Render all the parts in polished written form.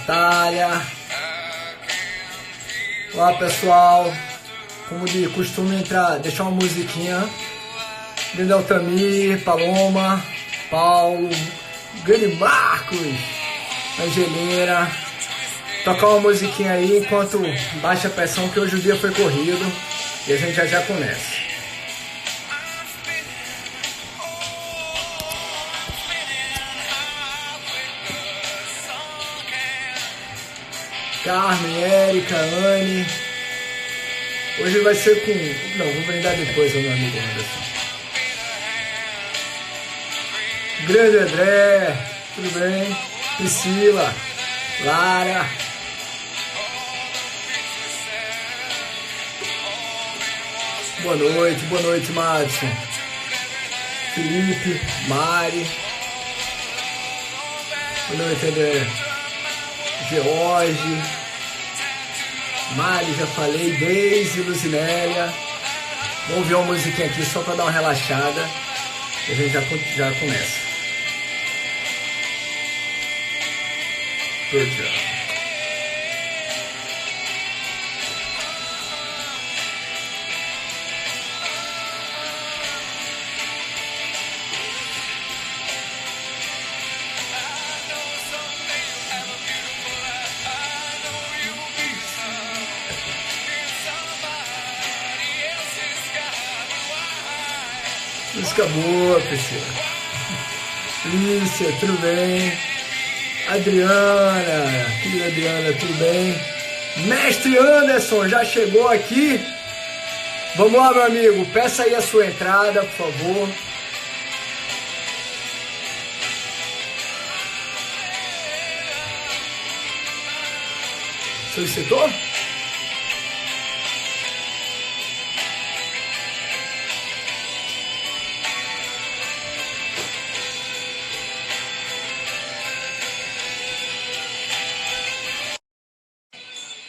Natália. Olá, pessoal. Como de costume, deixar uma musiquinha. Grande Altamir, Paloma, Paulo, grande Marcos, Angelina. Tocar uma musiquinha aí enquanto baixa a pressão, que hoje o dia foi corrido. E a gente já começa. Carmen, Érica, Anne. Hoje vai ser com... Não, vou brindar depois ao meu amigo Anderson. Grande André, tudo bem? Priscila, Lara. Boa noite, Márcio. Felipe, Mari. Boa noite, André. George, Mari, já falei, Deise, Luzinélia. Vamos ouvir uma musiquinha aqui só para dar uma relaxada e a gente já começa. Good job. Música boa, Priscila. Lícia, tudo bem? Adriana, querida Adriana, tudo bem? Mestre Anderson, já chegou aqui? Vamos lá, meu amigo, peça aí a sua entrada, por favor. Solicitou?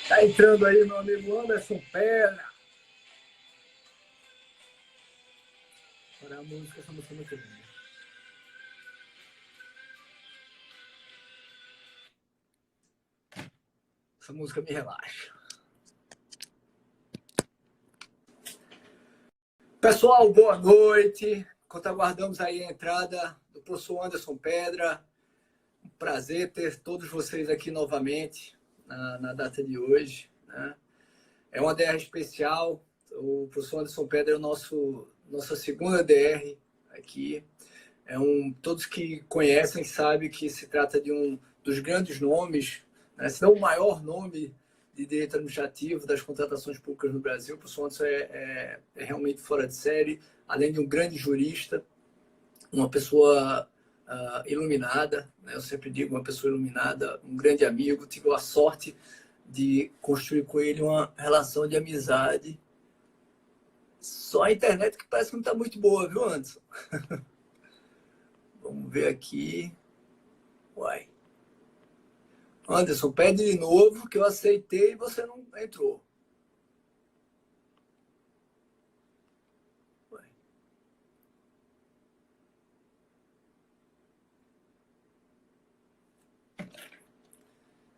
Tá entrando aí meu amigo Anderson Pedra. Para a música, essa música é muito linda. Essa música me relaxa. Pessoal, boa noite. Enquanto aguardamos aí a entrada do professor Anderson Pedra, um prazer ter todos vocês aqui novamente na data de hoje, né? É uma DR especial. O professor Anderson Pedra é nossa segunda DR aqui. Todos que conhecem sabem que se trata de um dos grandes nomes, né, se não o maior nome de direito administrativo das contratações públicas no Brasil. O professor Anderson é realmente fora de série, além de um grande jurista, uma pessoa iluminada, né? Eu sempre digo, uma pessoa iluminada, um grande amigo. Tive a sorte de construir com ele uma relação de amizade. Só a internet que parece que não está muito boa, viu, Anderson? Vamos ver aqui. Uai. Anderson, pede de novo, que eu aceitei e você não entrou. Uai.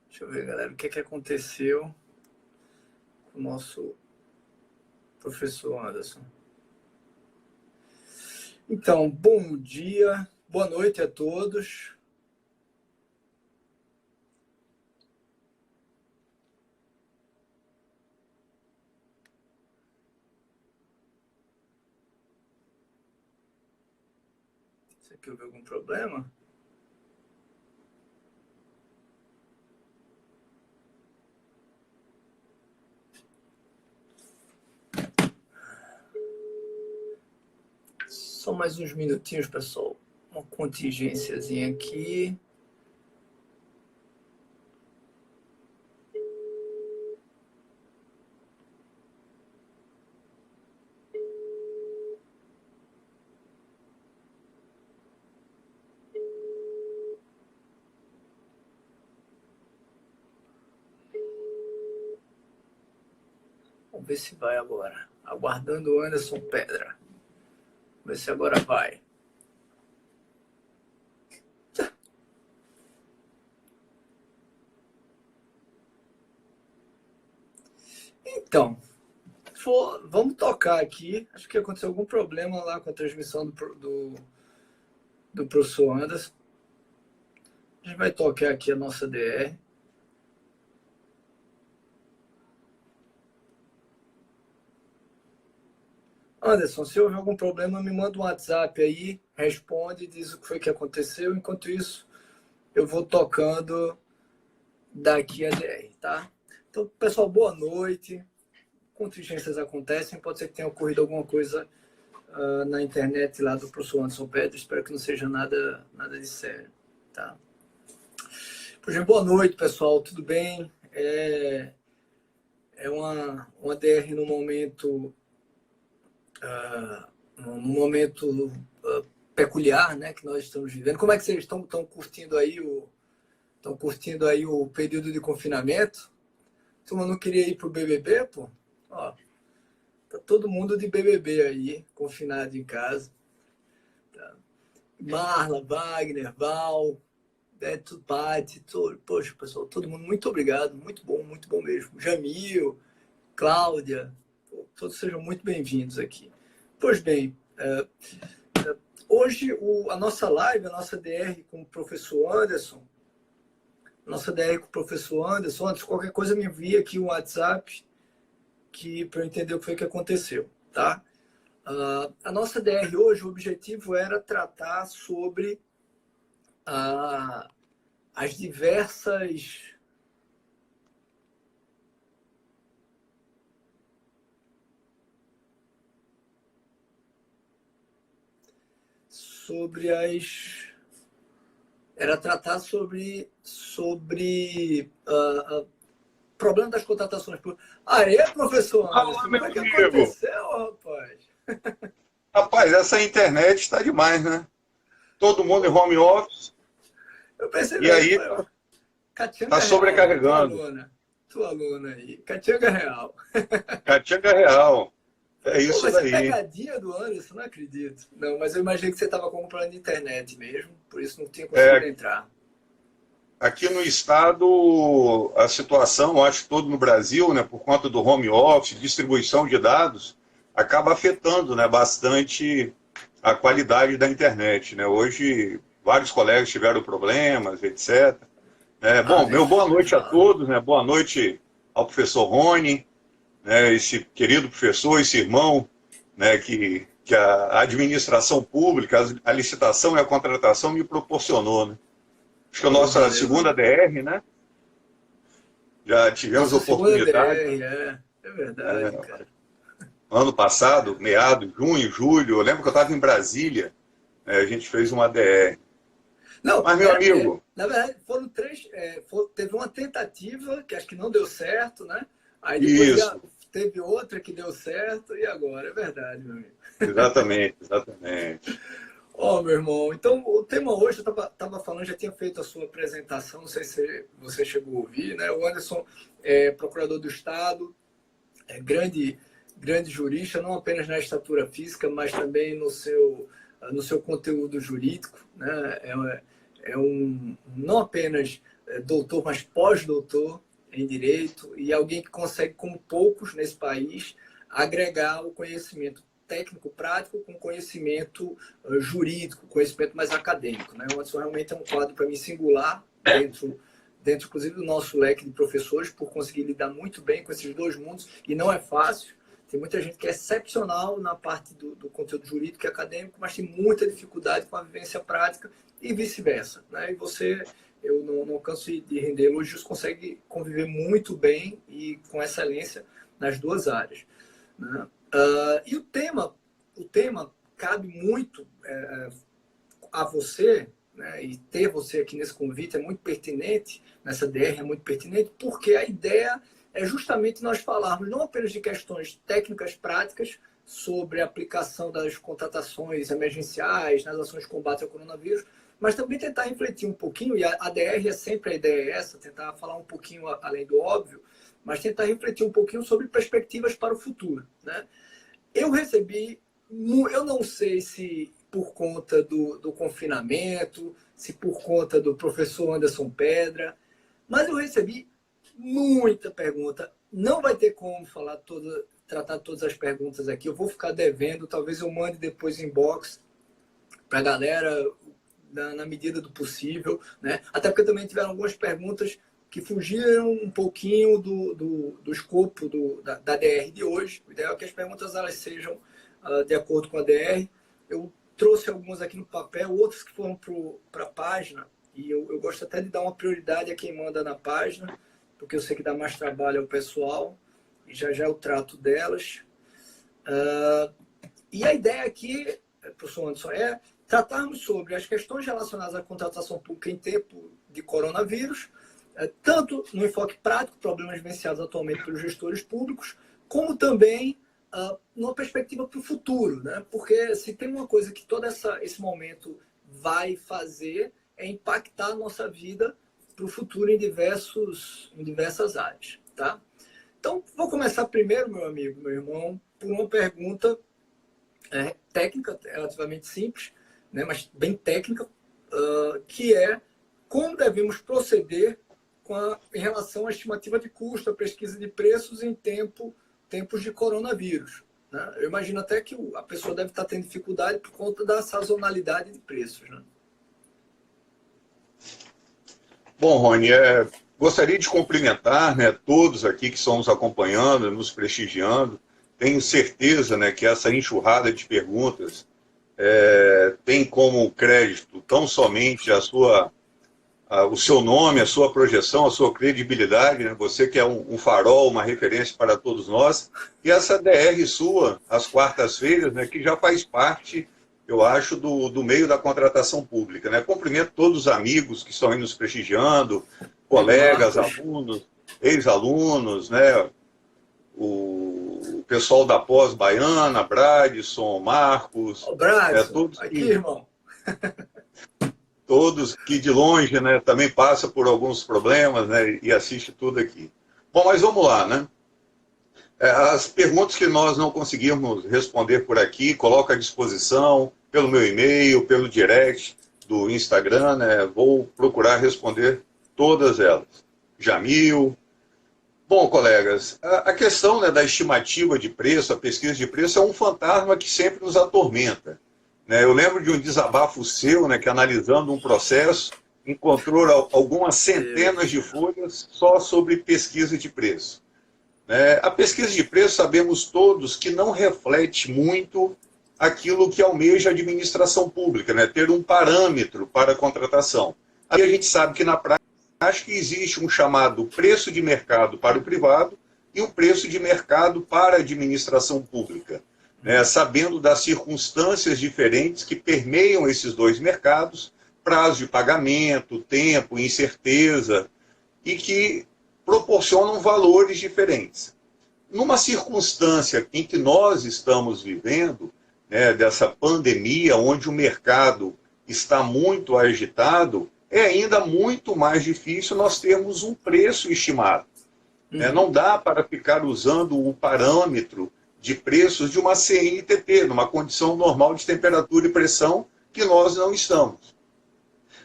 Deixa eu ver, galera, o que aconteceu com o nosso professor Anderson. Então, bom dia, boa noite a todos. Será que houve algum problema? Só mais uns minutinhos, pessoal. Uma contingênciazinha aqui. Vamos ver se vai agora. Aguardando o Anderson Pedra. Vamos ver se agora vai. Então, vamos tocar aqui. Acho que aconteceu algum problema lá com a transmissão do professor Anderson. A gente vai tocar aqui a nossa DR. Anderson, se houver algum problema, me manda um WhatsApp aí, responde, diz o que foi que aconteceu. Enquanto isso, eu vou tocando daqui a DR, tá? Então, pessoal, boa noite. Contingências acontecem, pode ser que tenha ocorrido alguma coisa na internet lá do professor Anderson Pedro. Espero que não seja nada de sério, tá? Por exemplo, boa noite, pessoal, tudo bem? É uma DR no momento peculiar, né, que nós estamos vivendo. Como é que vocês estão curtindo aí o período de confinamento? A turma não queria ir pro BBB, pô? Ó, tá todo mundo de BBB aí, confinado em casa. Tá. Marla, Wagner, Val, Beto, Pati, poxa, pessoal, todo mundo, muito obrigado, muito bom mesmo. Jamil, Cláudia, todos sejam muito bem-vindos aqui. Pois bem, hoje a nossa live, a nossa DR com o professor Anderson, antes qualquer coisa me envia aqui um WhatsApp para eu entender o que foi que aconteceu, tá? A nossa DR hoje, o objetivo era tratar sobre as diversas problema das contratações. Aê, professor Anderson, Fala, como meu é que amigo. aconteceu, rapaz? Rapaz, essa internet está demais, né? Todo mundo em home office Eu percebi, e aí foi, Catianga tá Real, né? sobrecarregando. Tua aluna aí, Catianga Real. Caatinga real. É Pô, isso vai ser daí. pegadinha do Anderson, não acredito. Não, mas eu imaginei que você estava comprando na internet mesmo, por isso não tinha conseguido É, entrar. aqui no estado, a situação, acho que todo no Brasil, né, por conta do home office, distribuição de dados, acaba afetando, né, bastante a qualidade da internet, né? Hoje, vários colegas tiveram problemas, etc. Bom, meu boa Nem noite a fala. todos, né? Boa noite ao professor Rony, né, esse querido professor, esse irmão, né, que a administração pública, a licitação e a contratação me proporcionou. Né? Acho que a Oh, nossa valeu, segunda valeu. DR, né, já tivemos Nossa segunda oportunidade. DR, é verdade, cara. Ano passado, meados, junho, julho, eu lembro que eu estava em Brasília, né, a gente fez uma DR. Não, Mas, meu amigo, na verdade, foram três. Teve uma tentativa que acho que não deu certo, né? Aí depois isso, teve outra que deu certo, e agora? É verdade, meu amigo. exatamente, exatamente. Ó, meu irmão, então o tema hoje, eu tava falando, já tinha feito a sua apresentação, não sei se você chegou a ouvir, né? O Anderson é procurador do Estado, é grande jurista, não apenas na estatura física, mas também no seu conteúdo jurídico, né? Não apenas doutor, mas pós-doutor em direito, e alguém que consegue, como poucos nesse país, agregar o conhecimento técnico prático com conhecimento jurídico, conhecimento mais acadêmico, né? O Anderson realmente é um quadro para mim singular dentro inclusive do nosso leque de professores, por conseguir lidar muito bem com esses dois mundos, e não é fácil. Tem muita gente que é excepcional na parte do conteúdo jurídico e acadêmico, mas tem muita dificuldade com a vivência prática e vice-versa, né? E você, eu não canso de render elogios, consegue conviver muito bem e com excelência nas duas áreas, né? E o tema cabe muito a você, né? E ter você aqui nesse convite é muito pertinente, nessa DR é muito pertinente, porque a ideia é justamente nós falarmos não apenas de questões técnicas práticas sobre a aplicação das contratações emergenciais nas ações de combate ao coronavírus, mas também tentar refletir um pouquinho, e a DR é sempre a ideia é essa, tentar falar um pouquinho além do óbvio, mas tentar refletir um pouquinho sobre perspectivas para o futuro, né? Eu não sei se por conta do confinamento, se por conta do professor Anderson Pedra, mas eu recebi muita pergunta. não vai ter como tratar todas as perguntas aqui. Eu vou ficar devendo, talvez eu mande depois inbox para a galera na medida do possível, né? Até porque também tiveram algumas perguntas que fugiram um pouquinho do escopo da DR de hoje. O ideal é que as perguntas elas sejam de acordo com a DR. Eu trouxe algumas aqui no papel, outras que foram para a página, e eu gosto até de dar uma prioridade a quem manda na página, porque eu sei que dá mais trabalho ao pessoal, e já eu trato delas. E a ideia aqui, professor Anderson, é tratarmos sobre as questões relacionadas à contratação pública em tempo de coronavírus, tanto no enfoque prático, problemas vivenciados atualmente pelos gestores públicos, como também numa perspectiva para o futuro, né? Porque se tem uma coisa que todo esse momento vai fazer é impactar a nossa vida para o futuro em diversas áreas, tá? Então, vou começar primeiro, meu amigo, meu irmão, por uma pergunta técnica, relativamente simples, né, mas bem técnica, que é como devemos proceder em relação à estimativa de custo, à pesquisa de preços em tempos de coronavírus, né? Eu imagino até que a pessoa deve estar tendo dificuldade por conta da sazonalidade de preços, né? Bom, Rony, gostaria de cumprimentar, né, todos aqui que estão nos acompanhando, nos prestigiando. Tenho certeza, né, que essa enxurrada de perguntas tem como crédito tão somente o seu nome, a sua projeção, a sua credibilidade, né? Você que é um farol, uma referência para todos nós, e essa DR sua, às quartas-feiras, né, que já faz parte, eu acho, do meio da contratação pública, né? Cumprimento todos os amigos que estão aí nos prestigiando, colegas, alunos, ex-alunos, né? O pessoal da pós-baiana, Bradson, Marcos, todos aqui, irmão. Todos que de longe, né, também passa por alguns problemas, né, e assiste tudo aqui. Bom, mas vamos lá, né? As perguntas que nós não conseguimos responder por aqui, coloco à disposição pelo meu e-mail, pelo direct do Instagram, né? Vou procurar responder todas elas. Jamil. Bom, colegas, a questão, né, da estimativa de preço, a pesquisa de preço é um fantasma que sempre nos atormenta. Eu lembro de um desabafo seu, né, que analisando um processo, encontrou algumas centenas de folhas só sobre pesquisa de preço. A pesquisa de preço, sabemos todos que não reflete muito aquilo que almeja a administração pública, né, ter um parâmetro para a contratação. Aí a gente sabe que na prática existe um chamado preço de mercado para o privado e um preço de mercado para a administração pública. Sabendo das circunstâncias diferentes que permeiam esses dois mercados, prazo de pagamento, tempo, incerteza, e que proporcionam valores diferentes. Numa circunstância em que nós estamos vivendo, dessa pandemia, onde o mercado está muito agitado, é ainda muito mais difícil nós termos um preço estimado. Não dá para ficar usando o parâmetro de preços de uma CNTT, numa condição normal de temperatura e pressão, que nós não estamos.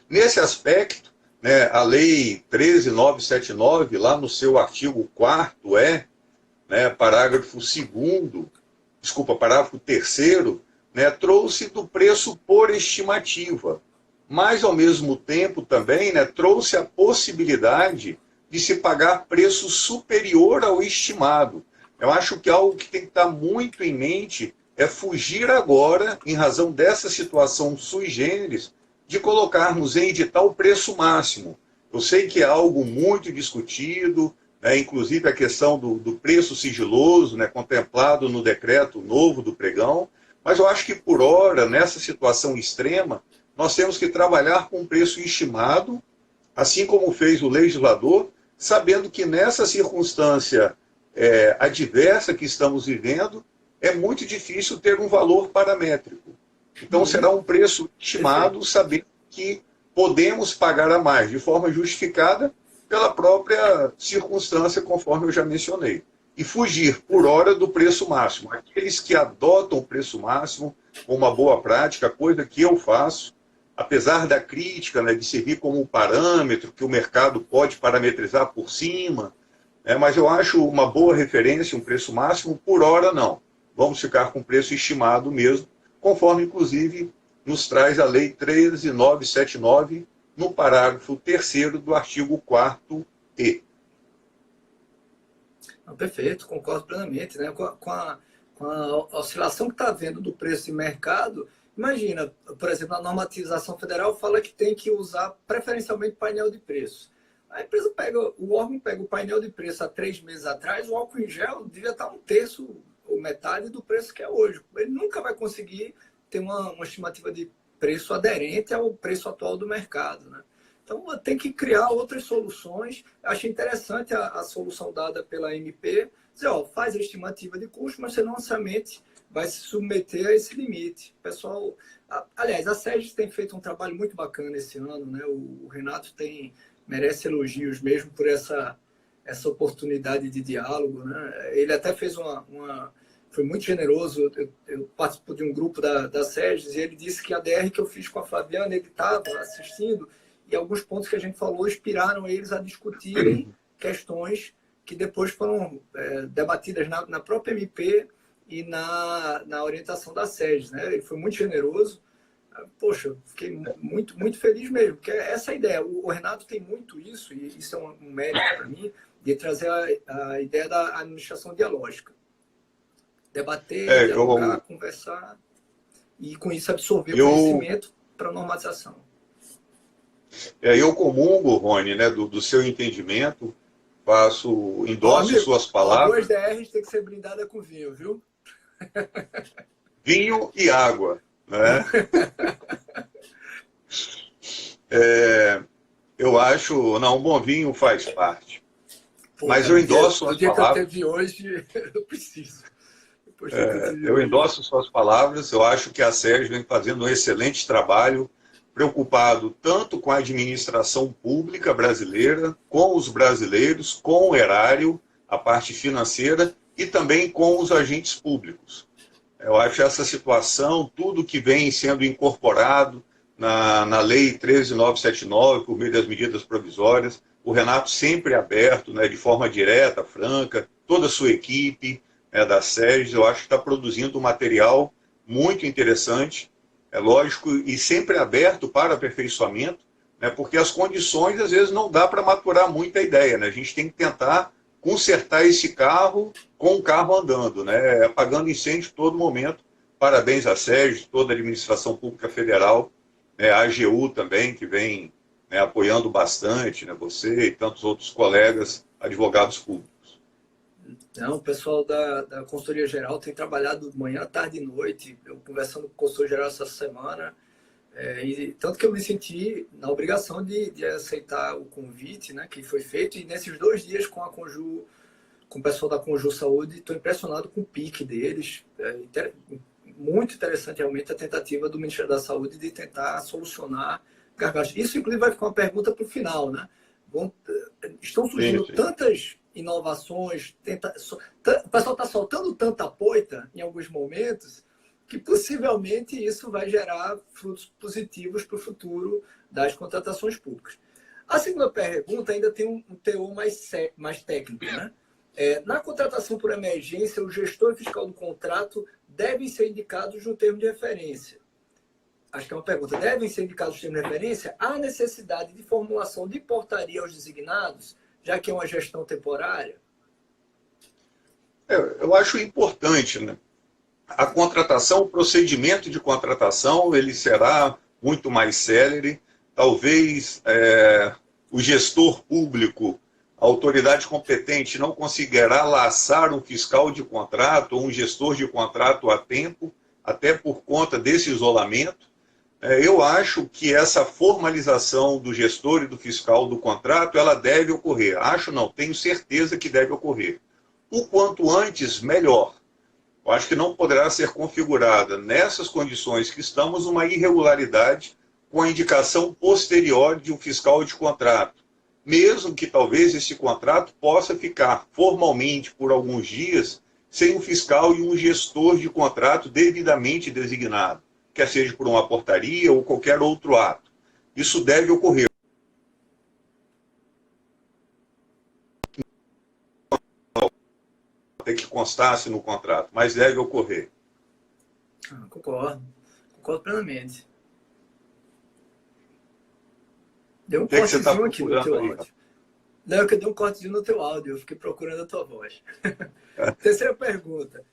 Nesse aspecto, a Lei 13.979, lá no seu artigo 4º, parágrafo 3º, trouxe do preço por estimativa, mas, ao mesmo tempo, também trouxe a possibilidade de se pagar preço superior ao estimado. Eu acho que algo que tem que estar muito em mente é fugir agora, em razão dessa situação sui generis, de colocarmos em edital o preço máximo. Eu sei que é algo muito discutido, inclusive a questão do preço sigiloso, contemplado no decreto novo do pregão, mas eu acho que, por hora, nessa situação extrema, nós temos que trabalhar com um preço estimado, assim como fez o legislador, sabendo que nessa circunstância adversa que estamos vivendo, é muito difícil ter um valor paramétrico. Então, será um preço estimado, sabendo que podemos pagar a mais, de forma justificada pela própria circunstância, conforme eu já mencionei. E fugir, por hora, do preço máximo. Aqueles que adotam o preço máximo como uma boa prática, coisa que eu faço, apesar da crítica, de servir como um parâmetro que o mercado pode parametrizar por cima, Mas eu acho uma boa referência, um preço máximo, por hora não. Vamos ficar com preço estimado mesmo, conforme, inclusive, nos traz a Lei 13.979, no parágrafo 3º do artigo 4º. Perfeito, concordo plenamente, né? Com a oscilação que está havendo do preço de mercado, imagina, por exemplo, a normatização federal fala que tem que usar preferencialmente painel de preço. A empresa o órgão pega o painel de preço há 3 meses atrás, o álcool em gel devia estar 1/3 ou metade do preço que é hoje. Ele nunca vai conseguir ter uma estimativa de preço aderente ao preço atual do mercado, né? Então, tem que criar outras soluções. Achei interessante a solução dada pela MP, dizer, ó, faz a estimativa de custo, mas você não necessariamente vai se submeter a esse limite. Pessoal, aliás, a SEGES tem feito um trabalho muito bacana esse ano, né? O Renato merece elogios mesmo por essa oportunidade de diálogo, né? Ele até fez foi muito generoso. Eu participo de um grupo da SEGES e ele disse que a DR que eu fiz com a Flaviana, ele estava assistindo, e alguns pontos que a gente falou inspiraram eles a discutirem questões que depois foram debatidas na própria MP e na orientação da SEGES, né? Ele foi muito generoso. Poxa, fiquei muito, muito feliz mesmo, porque essa ideia, o Renato tem muito isso, e isso é um mérito para mim, de trazer a ideia da administração dialógica. Debater, dialogar, conversar, e com isso absorver conhecimento para normalização. Eu comungo, Rony, né, do seu entendimento, endosso suas palavras. 2 DRs tem que ser brindada com vinho, viu? Vinho e água, né? Eu acho, um bom vinho faz parte. Mas eu endosso suas palavras. Que eu teve hoje, eu preciso. Eu endosso suas palavras. Eu acho que a SEGES vem fazendo um excelente trabalho, preocupado tanto com a administração pública brasileira, com os brasileiros, com o erário, a parte financeira, e também com os agentes públicos. Eu acho essa situação, tudo que vem sendo incorporado na Lei 13.979, por meio das medidas provisórias, o Renato sempre aberto, né, de forma direta, franca, toda a sua equipe da SEGES, eu acho que está produzindo um material muito interessante, é lógico, e sempre aberto para aperfeiçoamento, né, porque as condições, às vezes, não dá para maturar muita ideia, né? A gente tem que tentar consertar esse carro com o carro andando, né? Apagando incêndio todo momento. Parabéns à SEGES, toda a administração pública federal, a AGU também, que vem, né, apoiando bastante, né, você e tantos outros colegas advogados públicos. Não, o pessoal da consultoria geral tem trabalhado manhã, tarde e noite. Eu conversando com o consultor geral essa semana, e tanto que eu me senti na obrigação de aceitar o convite, né, que foi feito, e nesses 2 dias com o pessoal da Conju Saúde, estou impressionado com o pique deles. Muito interessante realmente a tentativa do Ministério da Saúde de tentar solucionar gargalos. Isso, inclusive, vai ficar uma pergunta para o final, né? Estão surgindo tantas inovações, o pessoal está soltando tanta poita em alguns momentos, que possivelmente isso vai gerar frutos positivos para o futuro das contratações públicas. A segunda pergunta ainda tem um teor mais técnico, né? Na contratação por emergência, o gestor fiscal do contrato devem ser indicados no termo de referência. Acho que é uma pergunta. Devem ser indicados no termo de referência? Há necessidade de formulação de portaria aos designados, já que é uma gestão temporária? Eu acho importante, né? A contratação, o procedimento de contratação, ele será muito mais célere. Talvez o gestor público, a autoridade competente, não conseguirá laçar um fiscal de contrato ou um gestor de contrato a tempo, até por conta desse isolamento. Eu acho que essa formalização do gestor e do fiscal do contrato, ela deve ocorrer. Acho não, tenho certeza que deve ocorrer. O quanto antes, melhor. Eu acho que não poderá ser configurada, nessas condições que estamos, uma irregularidade com a indicação posterior de um fiscal de contrato. Mesmo que talvez esse contrato possa ficar formalmente por alguns dias sem um fiscal e um gestor de contrato devidamente designado, quer seja por uma portaria ou qualquer outro ato. Isso deve ocorrer. até que constasse no contrato, mas deve ocorrer. Concordo plenamente. Deu um O que é que você está cortezinho aqui no teu procurando aí? áudio. Não, que eu dei um cortezinho no teu áudio, eu fiquei procurando a tua voz. Terceira pergunta,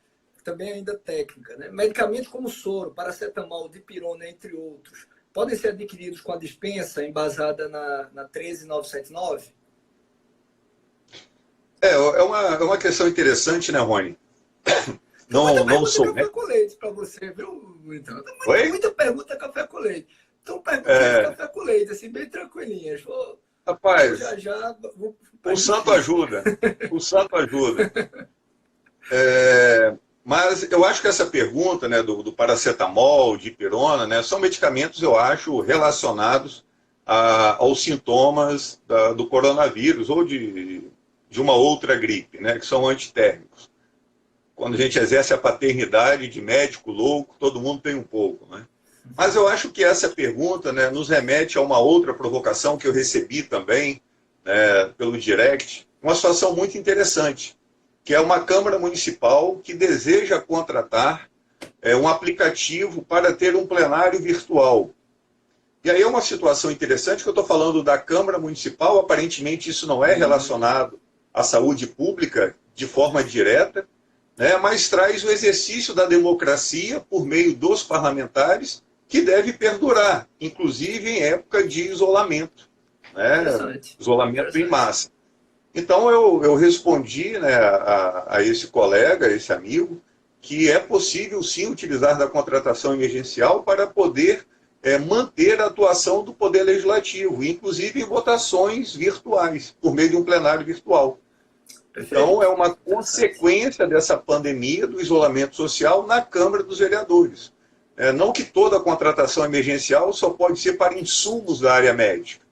também ainda técnica, né? Medicamentos como soro, paracetamol, dipirona, entre outros, podem ser adquiridos com a dispensa embasada na 13979? É uma questão interessante, né, Rony? Não sou, né? Café com leite para você, viu? Então, Oi? muita pergunta café com leite. Então, perguntas de É, café com leite, assim, bem tranquilinhas. Vou rapaz, já vou o para santo difícil. ajuda. O santo ajuda. Mas eu acho que essa pergunta, né, do paracetamol, dipirona, né, são medicamentos, eu acho, relacionados aos sintomas do coronavírus ou de uma outra gripe, né, que são antitérmicos. Quando a gente exerce a paternidade de médico louco, todo mundo tem um pouco, né? Mas eu acho que essa pergunta, né, nos remete a uma outra provocação que eu recebi também, né, pelo direct, uma situação muito interessante, que é uma Câmara Municipal que deseja contratar um aplicativo para ter um plenário virtual. E aí é uma situação interessante que eu estou falando da Câmara Municipal, aparentemente isso não é relacionado à saúde pública de forma direta, né, mas traz o exercício da democracia por meio dos parlamentares, que deve perdurar, inclusive em época de isolamento, né, Interessante. isolamento em massa. Então eu respondi, né, a esse colega, a esse amigo, que é possível sim utilizar da contratação emergencial para poder manter a atuação do Poder Legislativo, inclusive em votações virtuais, por meio de um plenário virtual. Então, é uma consequência dessa pandemia, do isolamento social na Câmara dos Vereadores. Não que toda a contratação emergencial só pode ser para insumos da área médica.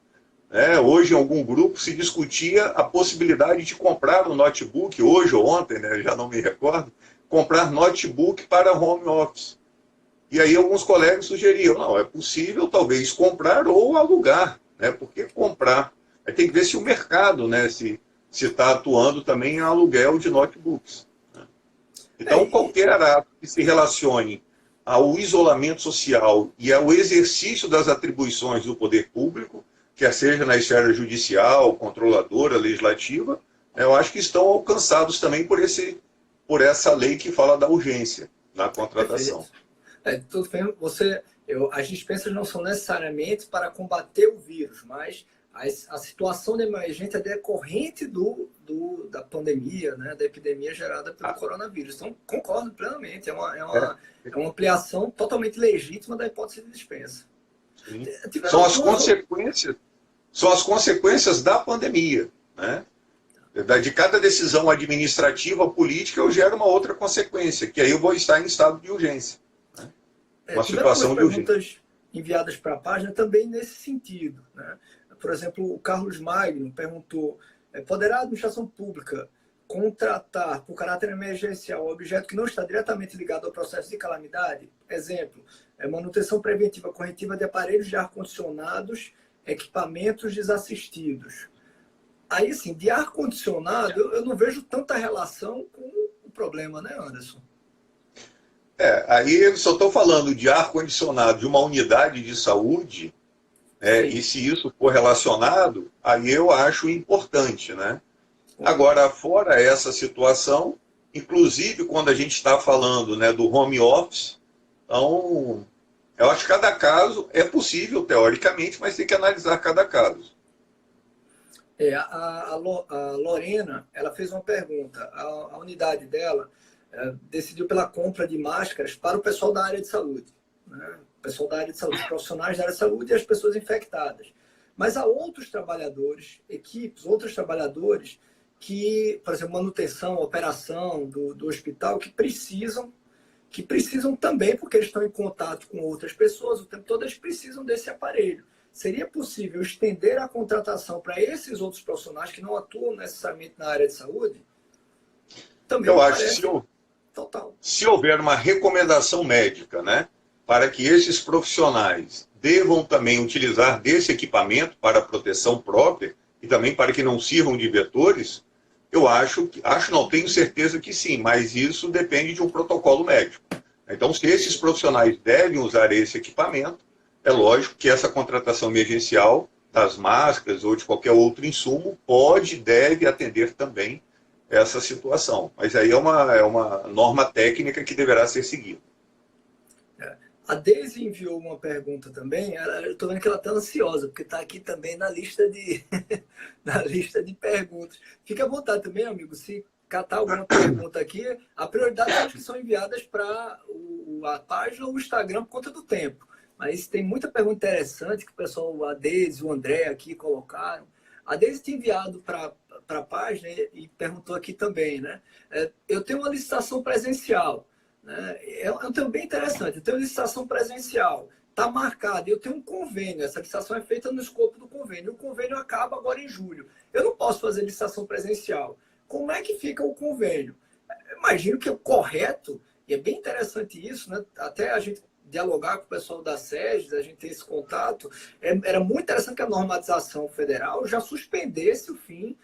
Hoje, em algum grupo, se discutia a possibilidade de comprar um notebook, hoje ou ontem, né, já não me recordo, comprar notebook para home office. E aí alguns colegas sugeriam, não, é possível talvez comprar ou alugar, né? Por que comprar? Aí tem que ver se o mercado, né, se está atuando também em aluguel de notebooks. Né? Então, qualquer ato que se relacione ao isolamento social e ao exercício das atribuições do poder público, quer seja na esfera judicial, controladora, legislativa, eu acho que estão alcançados também por essa lei que fala da urgência na contratação. Tudo bem, as dispensas não são necessariamente para combater o vírus, mas a situação de emergência é decorrente da pandemia, né, da epidemia gerada pelo coronavírus. Então, concordo plenamente, é uma ampliação totalmente legítima da hipótese de dispensa. São as consequências da pandemia, né? De cada decisão administrativa, política, eu gero uma outra consequência, que aí eu vou estar em estado de urgência. Né? Uma situação de urgência. Perguntas enviadas para a página também nesse sentido. Né? Por exemplo, o Carlos Magno perguntou, poderá a administração pública contratar, por caráter emergencial, objeto que não está diretamente ligado ao processo de calamidade? Exemplo, manutenção preventiva corretiva de aparelhos de ar-condicionados, equipamentos desassistidos. Aí, sim, de ar-condicionado, eu não vejo tanta relação com o problema, né, Anderson? Aí eu só estou falando de ar-condicionado de uma unidade de saúde, e se isso for relacionado, aí eu acho importante, né? Agora, fora essa situação, inclusive quando a gente está falando, né, do home office, então, eu acho que cada caso é possível, teoricamente, mas tem que analisar cada caso. A Lorena, ela fez uma pergunta. A unidade dela decidiu pela compra de máscaras para o pessoal da área de saúde. Né? O pessoal da área de saúde, os profissionais da área de saúde e as pessoas infectadas. Mas há outros trabalhadores, outros trabalhadores que, por exemplo, manutenção, operação do hospital, que precisam também, porque eles estão em contato com outras pessoas o tempo todo, eles precisam desse aparelho. Seria possível estender a contratação para esses outros profissionais que não atuam necessariamente na área de saúde? Também eu acho que se houver uma recomendação médica, né, para que esses profissionais devam também utilizar desse equipamento para proteção própria e também para que não sirvam de vetores, Eu não, tenho certeza que sim, mas isso depende de um protocolo médico. Então, se esses profissionais devem usar esse equipamento, é lógico que essa contratação emergencial das máscaras ou de qualquer outro insumo deve atender também essa situação. Mas aí é uma norma técnica que deverá ser seguida. A Deise enviou uma pergunta também. Eu estou vendo que ela está ansiosa, porque está aqui também na lista de, na lista de perguntas. Fique à vontade também, amigo. Se catar alguma pergunta aqui, a prioridade é as que são enviadas para a página ou o Instagram por conta do tempo. Mas tem muita pergunta interessante que o pessoal, a Deise, o André aqui colocaram. A Deise tem enviado para a página e perguntou aqui também, né? Eu tenho uma licitação presencial. É um tema bem interessante. Eu tenho licitação presencial, está marcado, eu tenho um convênio, essa licitação é feita no escopo do convênio, o convênio acaba agora em julho. Eu não posso fazer licitação presencial. Como é que fica o convênio? Eu imagino que é o correto, e é bem interessante isso, né? Até a gente dialogar com o pessoal da SEGES, a gente ter esse contato, era muito interessante que a normatização federal já suspendesse o fim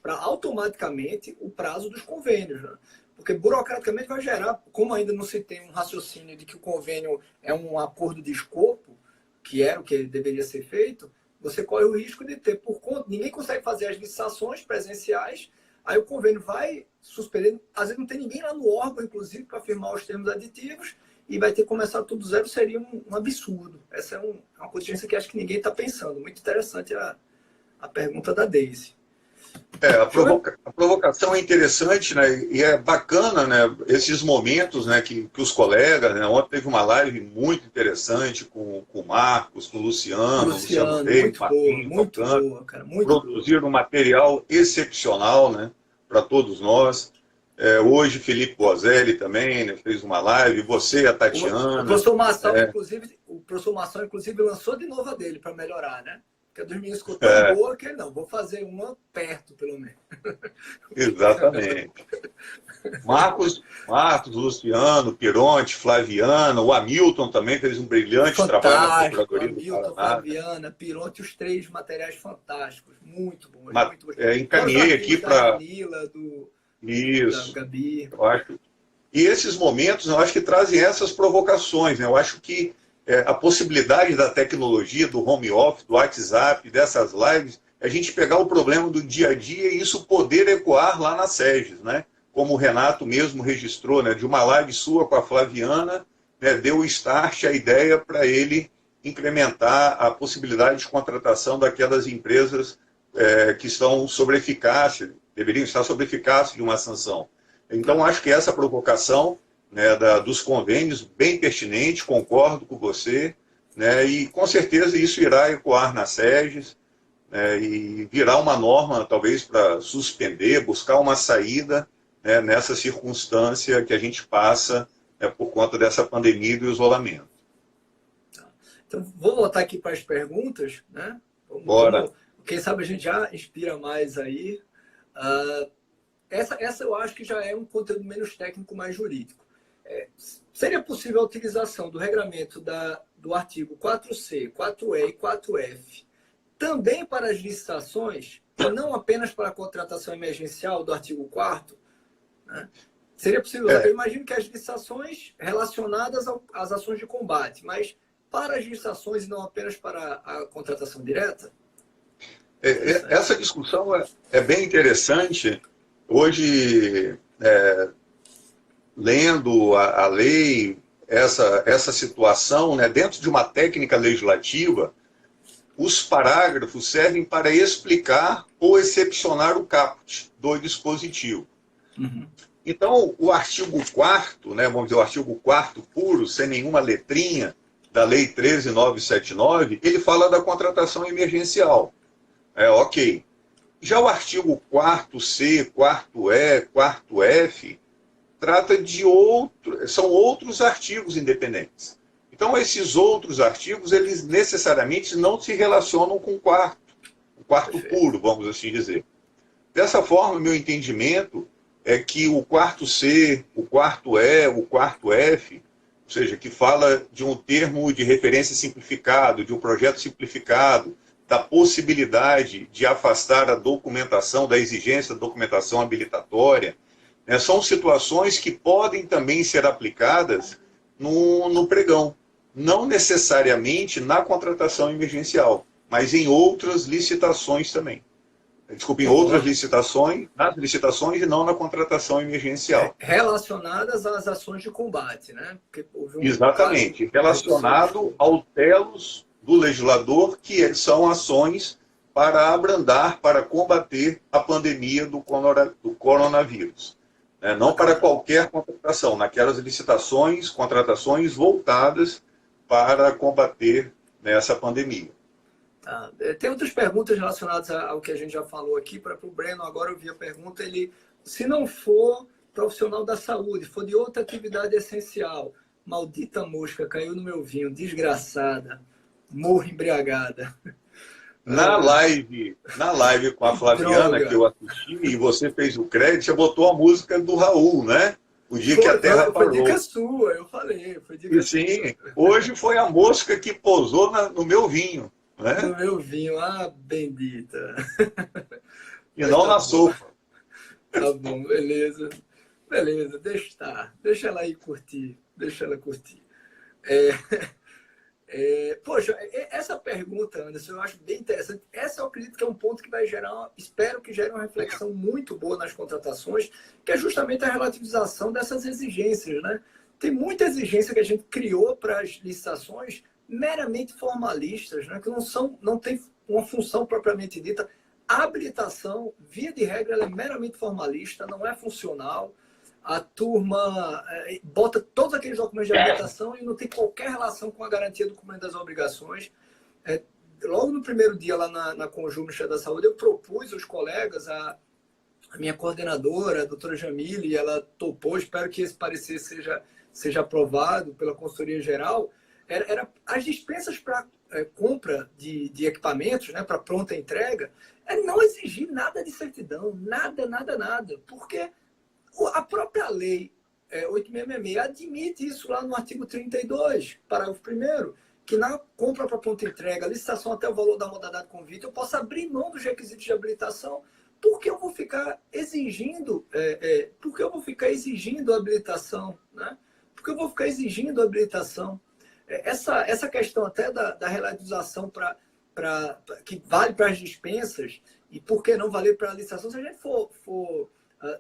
automaticamente o prazo dos convênios, né? Porque burocraticamente vai gerar, como ainda não se tem um raciocínio de que o convênio é um acordo de escopo, que era o que deveria ser feito, você corre o risco de ter, por conta, ninguém consegue fazer as licitações presenciais, aí o convênio vai suspender, às vezes não tem ninguém lá no órgão, inclusive, para firmar os termos aditivos, e vai ter que começar tudo zero, seria um absurdo. Essa é uma contingência que acho que ninguém está pensando. Muito interessante a pergunta da Deise. A provocação é interessante, né? E é bacana, né? Esses momentos, né? Que os colegas, né? Ontem teve uma live muito interessante com o Marcos, com o Luciano Reis, muito boa, cara, produziram um material excepcional, né? Para todos nós. Hoje Felipe Bozelli também, né, fez uma live, você, a Tatiana. O professor Massão, inclusive, lançou de novo a dele para melhorar, né? Porque a dos meninos ficou tão boa que não, vou fazer uma perto, pelo menos. Exatamente. Marcos, Luciano, Pironte, Flaviana, o Hamilton também fez um brilhante trabalho na Procuradoria do Paraná. Hamilton, Flaviana, Pironte, os três materiais fantásticos, muito bons. Muito bons. Encaminhei aqui para... Da Gabi. Eu acho. E esses momentos, eu acho que trazem essas provocações, né? Eu acho que a possibilidade da tecnologia, do home office, do WhatsApp, dessas lives, a gente pegar o problema do dia a dia e isso poder ecoar lá na SEGES, né? Como o Renato mesmo registrou, né? De uma live sua com a Flaviana, né? Deu o start, a ideia para ele incrementar a possibilidade de contratação daquelas empresas que estão sobre eficácia, deveriam estar sob eficácia de uma sanção. Então, acho que essa provocação, né, dos convênios, bem pertinente, concordo com você, né, e com certeza isso irá ecoar na SEGES, né, e virar uma norma, talvez, para suspender, buscar uma saída, né, nessa circunstância que a gente passa, né, por conta dessa pandemia e do isolamento. Então, vou voltar aqui para as perguntas, né? Bora. Quem sabe a gente já inspira mais aí. Essa eu acho que já é um conteúdo menos técnico, mais jurídico. Seria possível a utilização do regramento do artigo 4C, 4E e 4F também para as licitações, e não apenas para a contratação emergencial do artigo 4º? Né? Seria possível? Eu imagino que as licitações relacionadas às ações de combate, mas para as licitações e não apenas para a contratação direta? Essa discussão é bem interessante. Hoje, lendo a lei, essa situação, né, dentro de uma técnica legislativa, os parágrafos servem para explicar ou excepcionar o caput do dispositivo. Uhum. Então, o artigo 4º, né, vamos dizer, o artigo 4º puro, sem nenhuma letrinha, da Lei 13.979, ele fala da contratação emergencial. Ok. Já o artigo 4C, 4E, 4F, trata de são outros artigos independentes. Então, esses outros artigos, eles necessariamente não se relacionam com o quarto puro, vamos assim dizer. Dessa forma, meu entendimento é que o 4C, o 4E, o 4F, ou seja, que fala de um termo de referência simplificado, de um projeto simplificado, da possibilidade de afastar a documentação, da exigência da documentação habilitatória, né? São situações que podem também ser aplicadas no pregão, não necessariamente na contratação emergencial, mas em outras licitações também. Desculpe, em outras licitações, nas licitações e não na contratação emergencial. Relacionadas às ações de combate, né? Exatamente, relacionado ao telos do legislador, que são ações para abrandar, para combater a pandemia do coronavírus. Não para qualquer contratação, naquelas licitações, contratações voltadas para combater essa pandemia. Tem outras perguntas relacionadas ao que a gente já falou aqui. Para o Breno, agora eu vi a pergunta, se não for profissional da saúde, for de outra atividade essencial, maldita mosca, caiu no meu vinho, desgraçada, morro embriagada. Na live com a Flaviana, que eu assisti, e você fez o crédito, você botou a música do Raul, né? O dia que a Terra parou. Foi dica sua, eu falei. Sim, hoje foi a mosca que pousou no meu vinho. Né? No meu vinho, bendita. E não na sopa. Tá bom, beleza. Beleza, deixa estar. Deixa ela aí curtir. Deixa ela curtir. Poxa, essa pergunta, Anderson, eu acho bem interessante. Essa eu acredito que é um ponto que vai gerar, espero que gere uma reflexão muito boa nas contratações, que é justamente a relativização dessas exigências, né? Tem muita exigência que a gente criou para as licitações meramente formalistas, né? Que não tem uma função propriamente dita. A habilitação, via de regra, ela é meramente formalista, não é funcional. A turma bota todos aqueles documentos de habilitação e não tem qualquer relação com a garantia do cumprimento das obrigações. Logo no primeiro dia, lá na Conjur Ministério da Saúde, eu propus aos colegas, a minha coordenadora, a doutora Jamile, ela topou, espero que esse parecer seja aprovado pela consultoria geral, era as dispensas para compra de equipamentos, né, para pronta entrega, não exigir nada de certidão, nada, porque a própria lei 8666 admite isso lá no artigo 32, parágrafo 1º, que na compra para pronta entrega, licitação até o valor da modalidade de convite, eu posso abrir mão dos requisitos de habilitação, porque eu vou ficar exigindo, habilitação, né? Porque eu vou ficar exigindo habilitação. Essa questão até da relativização que vale para as dispensas, e por que não valer para a licitação, se a gente for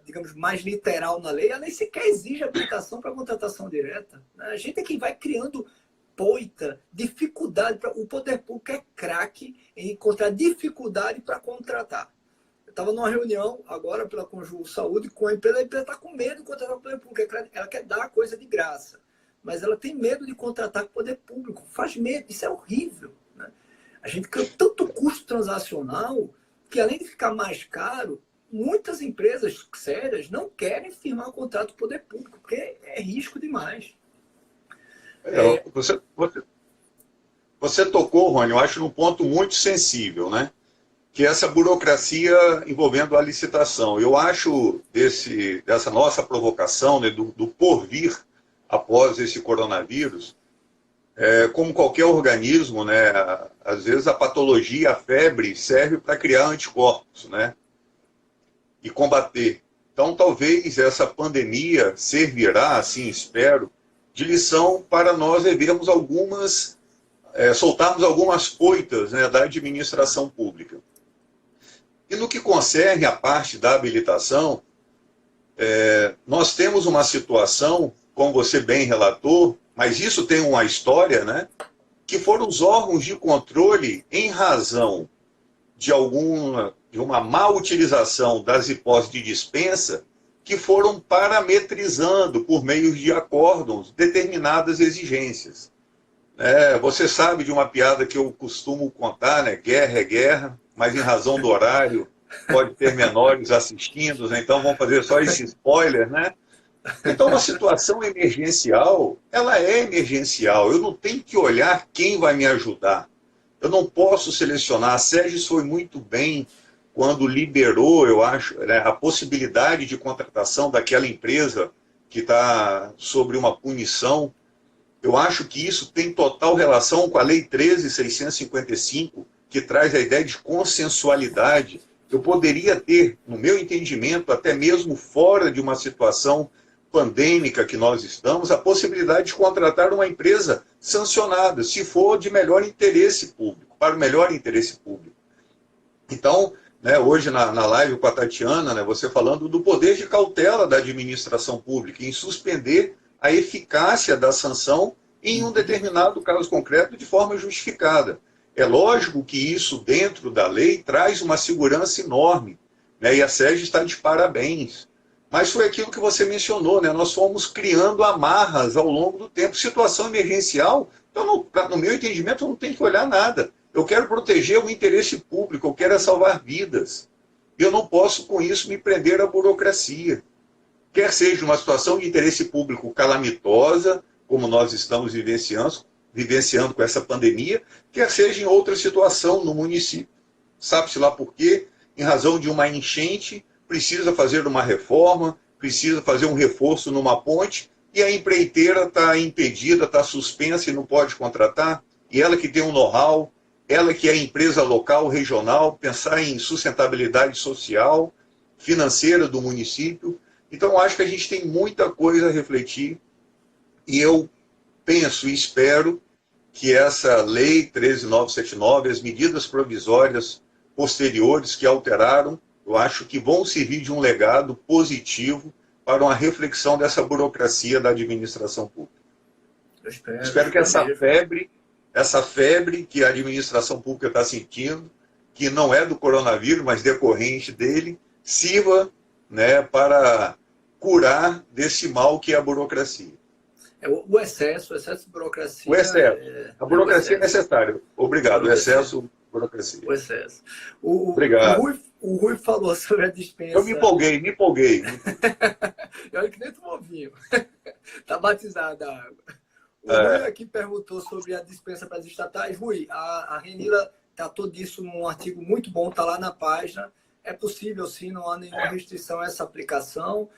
digamos, mais literal na lei, a lei sequer exige habilitação para contratação direta. Né? A gente é que vai criando dificuldade. O poder público é craque em encontrar dificuldade para contratar. Eu estava numa reunião agora pela Conjur Saúde com a empresa está com medo de contratar com o poder público, ela quer dar a coisa de graça, mas ela tem medo de contratar com o poder público, faz medo, isso é horrível. Né? A gente criou tanto custo transacional que, além de ficar mais caro, muitas empresas sérias não querem firmar um contrato com o poder público, porque é risco demais. Você tocou, Rony, eu acho, num ponto muito sensível, né? Que é essa burocracia envolvendo a licitação. Eu acho dessa nossa provocação, né, do porvir após esse coronavírus, como qualquer organismo, né, às vezes a patologia, a febre, serve para criar anticorpos, né? E combater. Então, talvez essa pandemia servirá, assim espero, de lição para nós revermos soltarmos algumas coitas, né, da administração pública. E no que concerne a parte da habilitação, nós temos uma situação, como você bem relatou, mas isso tem uma história, né, que foram os órgãos de controle em razão de uma má utilização das hipóteses de dispensa, que foram parametrizando, por meio de acórdãos, determinadas exigências. Você sabe de uma piada que eu costumo contar, né? Guerra é guerra, mas em razão do horário pode ter menores assistindo, né? Então vamos fazer só esse spoiler, né? Então, uma situação emergencial, ela é emergencial. Eu não tenho que olhar quem vai me ajudar. Eu não posso selecionar. A SEGES foi muito bem quando liberou, eu acho, né, a possibilidade de contratação daquela empresa que está sobre uma punição. Eu acho que isso tem total relação com a Lei 13.655, que traz a ideia de consensualidade. Eu poderia ter, no meu entendimento, até mesmo fora de uma situação pandêmica que nós estamos, a possibilidade de contratar uma empresa sancionada, se for de melhor interesse público, para o melhor interesse público. Então, né, hoje na live com a Tatiana, né, você falando do poder de cautela da administração pública, em suspender a eficácia da sanção em um determinado caso concreto de forma justificada. É lógico que isso, dentro da lei, traz uma segurança enorme, né, e a SERJ está de parabéns. Mas foi aquilo que você mencionou, né? Nós fomos criando amarras ao longo do tempo. Situação emergencial, então, no meu entendimento, eu não tenho que olhar nada. Eu quero proteger o interesse público, eu quero salvar vidas. Eu não posso, com isso, me prender à burocracia. Quer seja uma situação de interesse público calamitosa, como nós estamos vivenciando com essa pandemia, quer seja em outra situação no município. Sabe-se lá por quê? Em razão de uma enchente, precisa fazer uma reforma, precisa fazer um reforço numa ponte, e a empreiteira está impedida, está suspensa e não pode contratar, e ela que tem um know-how, ela que é empresa local, regional, pensar em sustentabilidade social, financeira do município. Então, acho que a gente tem muita coisa a refletir, e eu penso e espero que essa lei 13.979, as medidas provisórias posteriores que alteraram, eu acho que vão servir de um legado positivo para uma reflexão dessa burocracia da administração pública. Espero que essa febre que a administração pública está sentindo, que não é do coronavírus, mas decorrente dele, sirva, né, para curar desse mal que é a burocracia. O excesso de burocracia... O excesso. A burocracia é necessária. Obrigado. O excesso, burocracia. O excesso. Obrigado. O Rui falou sobre a dispensa... Eu me empolguei. Olha que nem tu ovinho. Está batizada a água. O Rui aqui perguntou sobre a dispensa para as estatais. Rui, a Renila tratou disso num artigo muito bom, está lá na página. É possível, sim, não há nenhuma restrição a essa aplicação.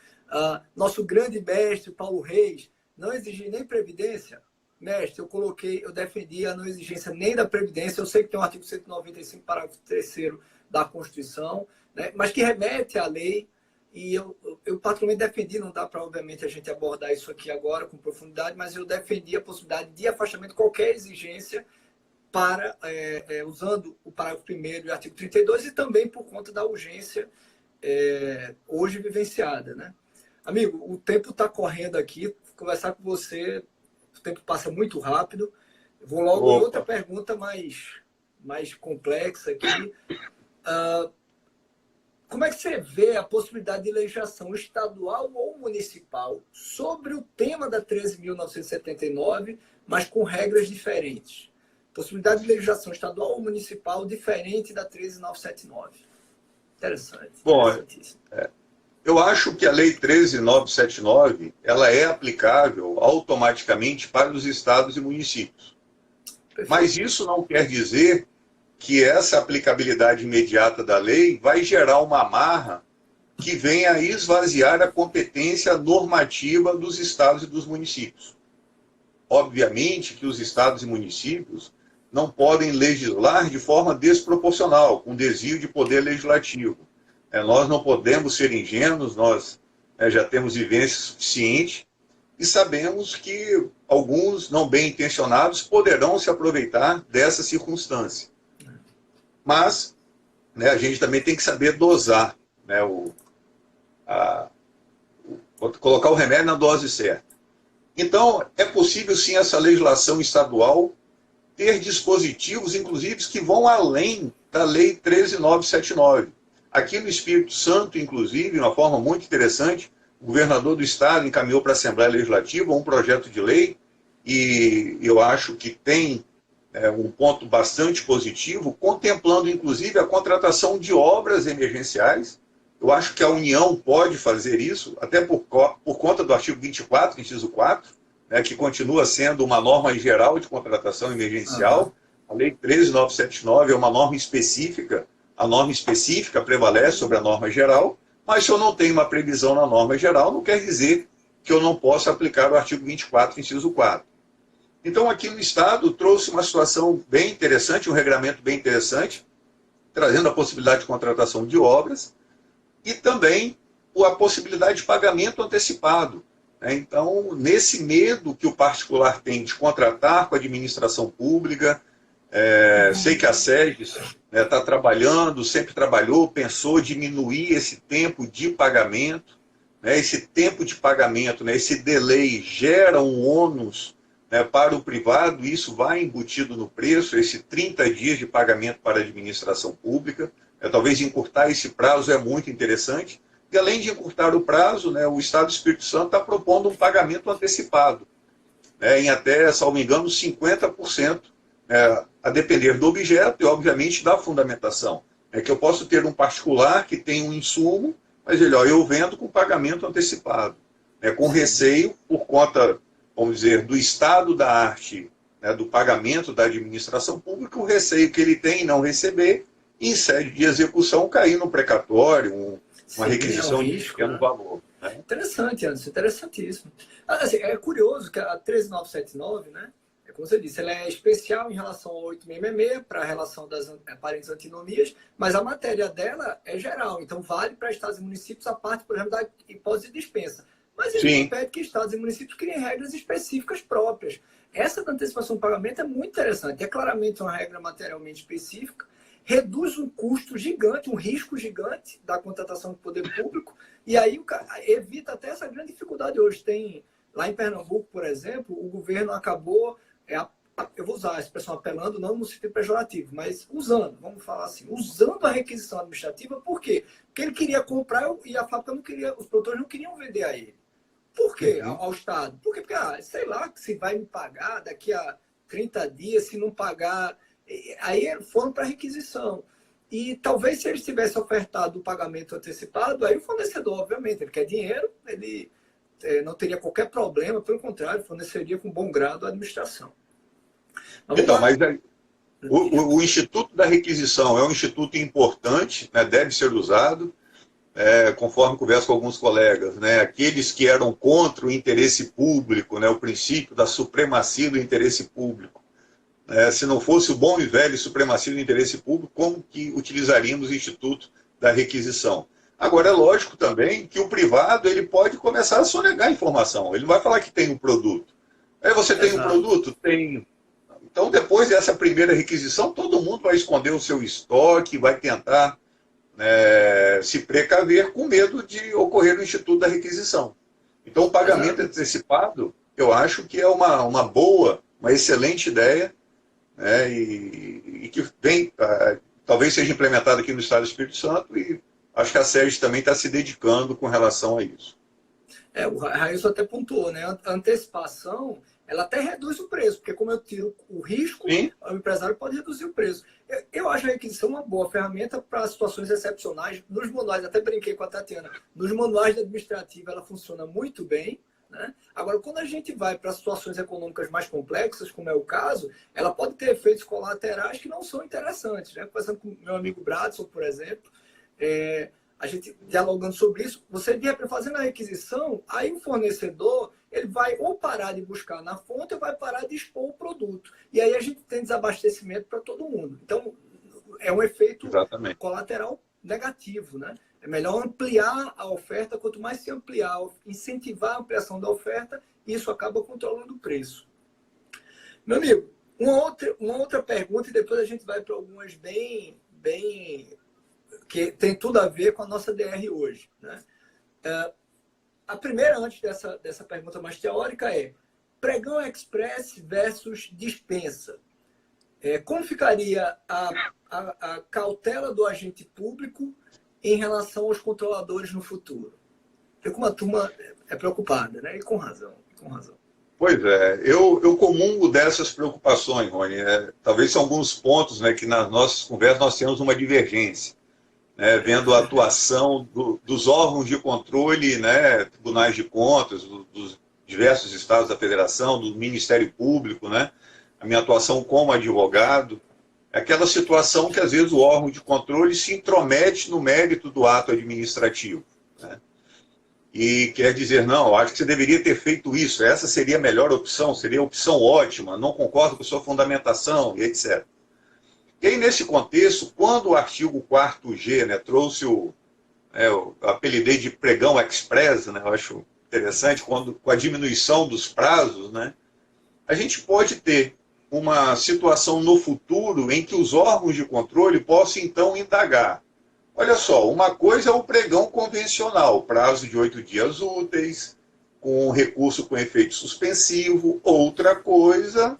Nosso grande mestre, Paulo Reis, não exigir nem previdência. Mestre, eu defendi a não exigência nem da previdência. Eu sei que tem um artigo 195, parágrafo 3º da Constituição, né, mas que remete à lei, e eu particularmente defendi, não dá para, obviamente, a gente abordar isso aqui agora com profundidade, mas eu defendi a possibilidade de afastamento de qualquer exigência para, usando o parágrafo 1º e o artigo 32, e também por conta da urgência hoje vivenciada, né? Amigo, o tempo está correndo aqui, conversar com você, o tempo passa muito rápido. Eu vou logo em outra pergunta mais complexa aqui. Como é que você vê a possibilidade de legislação estadual ou municipal sobre o tema da 13.979, mas com regras diferentes? Possibilidade de legislação estadual ou municipal diferente da 13.979. Interessante. Bom, eu acho que a Lei 13.979 ela é aplicável automaticamente para os estados e municípios. Perfeito. Mas isso não quer dizer que essa aplicabilidade imediata da lei vai gerar uma amarra que venha a esvaziar a competência normativa dos estados e dos municípios. Obviamente que os estados e municípios não podem legislar de forma desproporcional, com desvio de poder legislativo. Nós não podemos ser ingênuos, nós já temos vivência suficiente e sabemos que alguns não bem intencionados poderão se aproveitar dessa circunstância. Mas a gente também tem que saber dosar, colocar o remédio na dose certa. Então, é possível sim essa legislação estadual ter dispositivos, inclusive, que vão além da Lei 13.979. Aqui no Espírito Santo, inclusive, de uma forma muito interessante, o governador do estado encaminhou para a Assembleia Legislativa um projeto de lei, e eu acho que tem um ponto bastante positivo, contemplando, inclusive, a contratação de obras emergenciais. Eu acho que a União pode fazer isso, até por conta do artigo 24, inciso 4, que continua sendo uma norma geral de contratação emergencial. A Lei 13.979 é uma norma específica. A norma específica prevalece sobre a norma geral, mas se eu não tenho uma previsão na norma geral, não quer dizer que eu não possa aplicar o artigo 24, inciso 4. Então, aqui no Estado, trouxe uma situação bem interessante, um regramento bem interessante, trazendo a possibilidade de contratação de obras e também a possibilidade de pagamento antecipado. Então, nesse medo que o particular tem de contratar com a administração pública, sei que a SEGES está trabalhando, sempre trabalhou, pensou diminuir esse tempo de pagamento. Esse tempo de pagamento, esse delay gera um ônus para o privado, e isso vai embutido no preço, esse 30 dias de pagamento para a administração pública. Talvez encurtar esse prazo é muito interessante. E além de encurtar o prazo, o Estado do Espírito Santo está propondo um pagamento antecipado, em até, salvo engano, 50%, a depender do objeto e, obviamente, da fundamentação. É que eu posso ter um particular que tem um insumo, mas eu vendo com pagamento antecipado, com receio por conta, vamos dizer, do estado da arte, do pagamento da administração pública, o receio que ele tem em não receber, e em sede de execução cair no precatório, uma requisição de pequeno valor. Interessante, Anderson, interessantíssimo. Assim, é curioso que a 13979, como você disse, ela é especial em relação ao 8666 para a relação das aparentes antinomias, mas a matéria dela é geral, então vale para estados e municípios a parte, por exemplo, da hipótese de dispensa. Mas ele impede que estados e municípios criem regras específicas próprias. Essa da antecipação do pagamento é muito interessante, é claramente uma regra materialmente específica, reduz um custo gigante, um risco gigante da contratação do poder público, e aí evita até essa grande dificuldade hoje. Tem, lá em Pernambuco, por exemplo, o governo acabou, eu vou usar a expressão apelando, não no sentido pejorativo, mas usando, vamos falar assim, usando a requisição administrativa. Por quê? Porque ele queria comprar e a fábrica não queria, os produtores não queriam vender a ele. Por quê? Ao Estado? Porque, sei lá, se vai me pagar daqui a 30 dias, se não pagar. Aí foram para requisição. E talvez se eles tivessem ofertado o pagamento antecipado, aí o fornecedor, obviamente, ele quer dinheiro, ele não teria qualquer problema, pelo contrário, forneceria com bom grado a administração. Mas o Instituto da Requisição é um instituto importante, deve ser usado, conforme converso com alguns colegas, aqueles que eram contra o interesse público, o princípio da supremacia do interesse público. Se não fosse o bom e velho supremacia do interesse público, como que utilizaríamos o Instituto da Requisição? Agora, é lógico também que o privado ele pode começar a sonegar a informação. Ele não vai falar que tem um produto. Aí você tem um produto? Tem. Então, depois dessa primeira requisição, todo mundo vai esconder o seu estoque, vai tentar se precaver com medo de ocorrer no Instituto da Requisição. Então, o pagamento antecipado, eu acho que é uma boa, uma excelente ideia, e que vem, talvez seja implementado aqui no Estado do Espírito Santo, e acho que a SEGES também está se dedicando com relação a isso. O Railson até pontuou, a antecipação, ela até reduz o preço, porque como eu tiro o risco, o empresário pode reduzir o preço. Eu acho a requisição uma boa ferramenta para situações excepcionais. Nos manuais, até brinquei com a Tatiana, nos manuais de administrativa ela funciona muito bem. Agora, quando a gente vai para situações econômicas mais complexas, como é o caso, ela pode ter efeitos colaterais que não são interessantes. Conversando com meu amigo Bradson, por exemplo, a gente dialogando sobre isso, você de repente fazendo a requisição, aí o fornecedor ele vai ou parar de buscar na fonte ou vai parar de expor o produto. E aí a gente tem desabastecimento para todo mundo. Então, é um efeito colateral negativo, É melhor ampliar a oferta, quanto mais se ampliar, incentivar a ampliação da oferta, isso acaba controlando o preço. Meu amigo, uma outra pergunta, e depois a gente vai para algumas bem que tem tudo a ver com a nossa DR hoje. A primeira, antes dessa pergunta mais teórica, é pregão express versus dispensa. Como ficaria a cautela do agente público em relação aos controladores no futuro? Porque como a turma é preocupada, e com razão. Pois é, eu comungo dessas preocupações, Rony. Talvez são alguns pontos que nas nossas conversas nós temos uma divergência. Vendo a atuação dos órgãos de controle, tribunais de contas, dos diversos estados da federação, do Ministério Público, a minha atuação como advogado, é aquela situação que às vezes o órgão de controle se intromete no mérito do ato administrativo. e quer dizer, não, eu acho que você deveria ter feito isso, essa seria a melhor opção, seria a opção ótima, não concordo com a sua fundamentação, e etc. E aí, nesse contexto, quando o artigo 4G, né, trouxe eu apelidei de pregão express, né, eu acho interessante, com a diminuição dos prazos, né, a gente pode ter uma situação no futuro em que os órgãos de controle possam, então, indagar. Olha só, uma coisa é o pregão convencional, prazo de 8 dias úteis, com recurso com efeito suspensivo. Outra coisa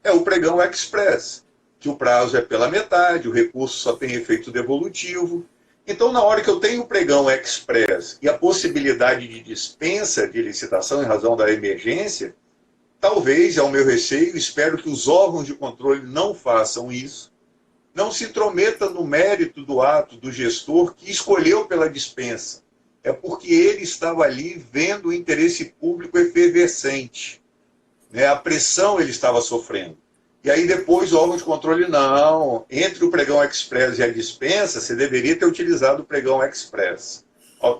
é o pregão express, que o prazo é pela metade, o recurso só tem efeito devolutivo. Então, na hora que eu tenho o pregão express e a possibilidade de dispensa de licitação em razão da emergência, talvez, é o meu receio, espero que os órgãos de controle não façam isso, não se intrometa no mérito do ato do gestor que escolheu pela dispensa. É porque ele estava ali vendo o interesse público efervescente, né? A pressão ele estava sofrendo. E aí depois o órgão de controle, não, entre o pregão express e a dispensa, você deveria ter utilizado o pregão express.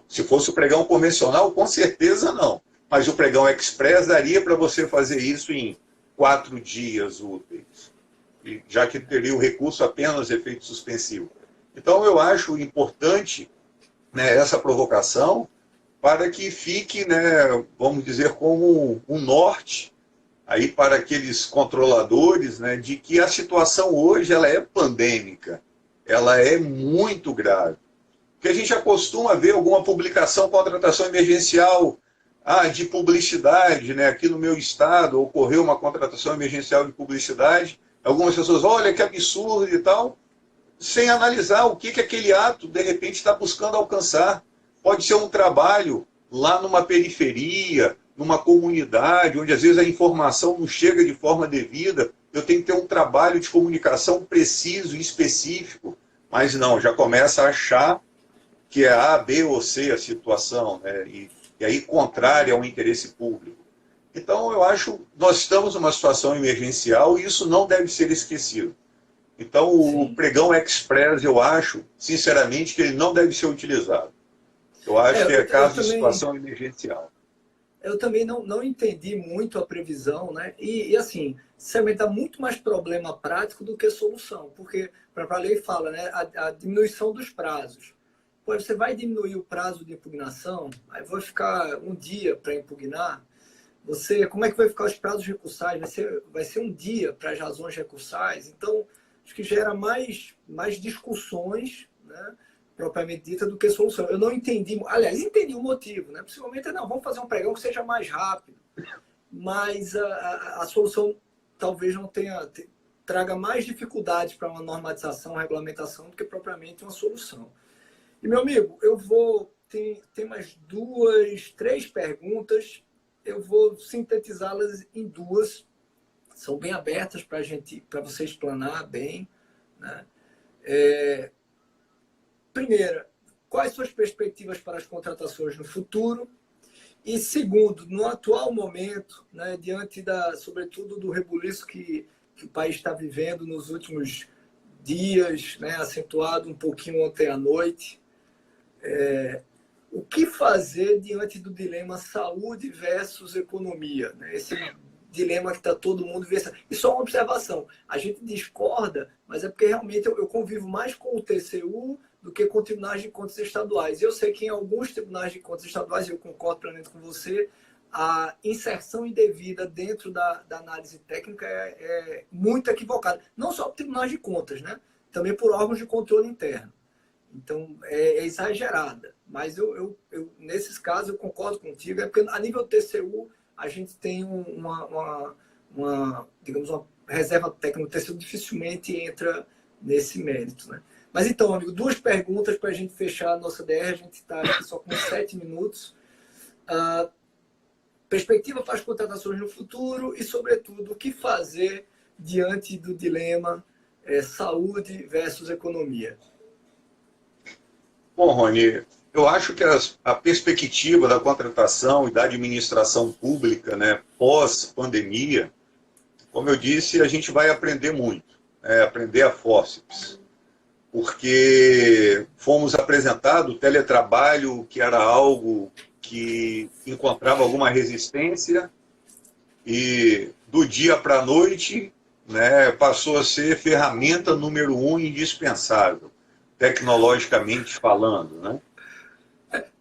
Se fosse o pregão convencional, com certeza não. Mas o pregão express daria para você fazer isso em 4 dias úteis, já que teria o recurso apenas efeito suspensivo. Então eu acho importante, né, essa provocação para que fique, né, vamos dizer, como um norte aí para aqueles controladores, né, de que a situação hoje ela é pandêmica, ela é muito grave. Porque a gente acostuma ver alguma publicação, contratação emergencial, de publicidade, né, aqui no meu estado ocorreu uma contratação emergencial de publicidade, algumas pessoas, olha que absurdo e tal, sem analisar o que aquele ato, de repente, está buscando alcançar. Pode ser um trabalho lá numa periferia, numa comunidade, onde às vezes a informação não chega de forma devida, eu tenho que ter um trabalho de comunicação preciso e específico, mas não, já começa a achar que é A, B ou C a situação, né? E aí contrária ao interesse público. Então, eu acho que nós estamos numa situação emergencial e isso não deve ser esquecido. Então, o pregão express, eu acho, sinceramente, que ele não deve ser utilizado. Eu acho que é caso de situação emergencial. Eu também não entendi muito a previsão, né? E assim, sinceramente, dá muito mais problema prático do que solução, porque a lei fala, né? A diminuição dos prazos. Pô, você vai diminuir o prazo de impugnação, aí vai ficar um dia para impugnar. Como é que vai ficar os prazos recursais? Vai ser um dia para as razões recursais. Então, acho que gera mais discussões, né, propriamente dita, do que solução. Eu não entendi, aliás, entendi o motivo, né? Possivelmente, não, vamos fazer um pregão que seja mais rápido. Mas a solução talvez não traga mais dificuldades para uma normatização, uma regulamentação, do que propriamente uma solução. E, meu amigo, tem mais 2, 3 perguntas. Eu vou sintetizá-las em 2. São bem abertas para você explanar bem, né? Primeira, quais suas perspectivas para as contratações no futuro? E segundo, no atual momento, né, diante sobretudo do rebuliço que o país está vivendo nos últimos dias, né, acentuado um pouquinho ontem à noite, o que fazer diante do dilema saúde versus economia, né? Esse dilema que está todo mundo vendo. E só uma observação, a gente discorda, mas é porque realmente eu convivo mais com o TCU do que com tribunais de contas estaduais. Eu sei que em alguns tribunais de contas estaduais, eu concordo plenamente com você, a inserção indevida dentro da análise técnica é muito equivocada. Não só por tribunais de contas, né? Também por órgãos de controle interno. Então, é exagerada. Mas nesses casos, eu concordo contigo. É porque, a nível TCU, a gente tem digamos, uma reserva técnica. O TCU dificilmente entra nesse mérito, né? Mas então, amigo, 2 perguntas para a gente fechar a nossa DR. A gente está aqui só com 7 minutos. Perspectiva para as contratações no futuro e, sobretudo, o que fazer diante do dilema saúde versus economia. Bom, Rony, eu acho que a perspectiva da contratação e da administração pública, né, pós-pandemia, como eu disse, a gente vai aprender muito, aprender a fórceps, porque fomos apresentados o teletrabalho, que era algo que encontrava alguma resistência e do dia para a noite, né, passou a ser ferramenta número 1 indispensável, tecnologicamente falando, né?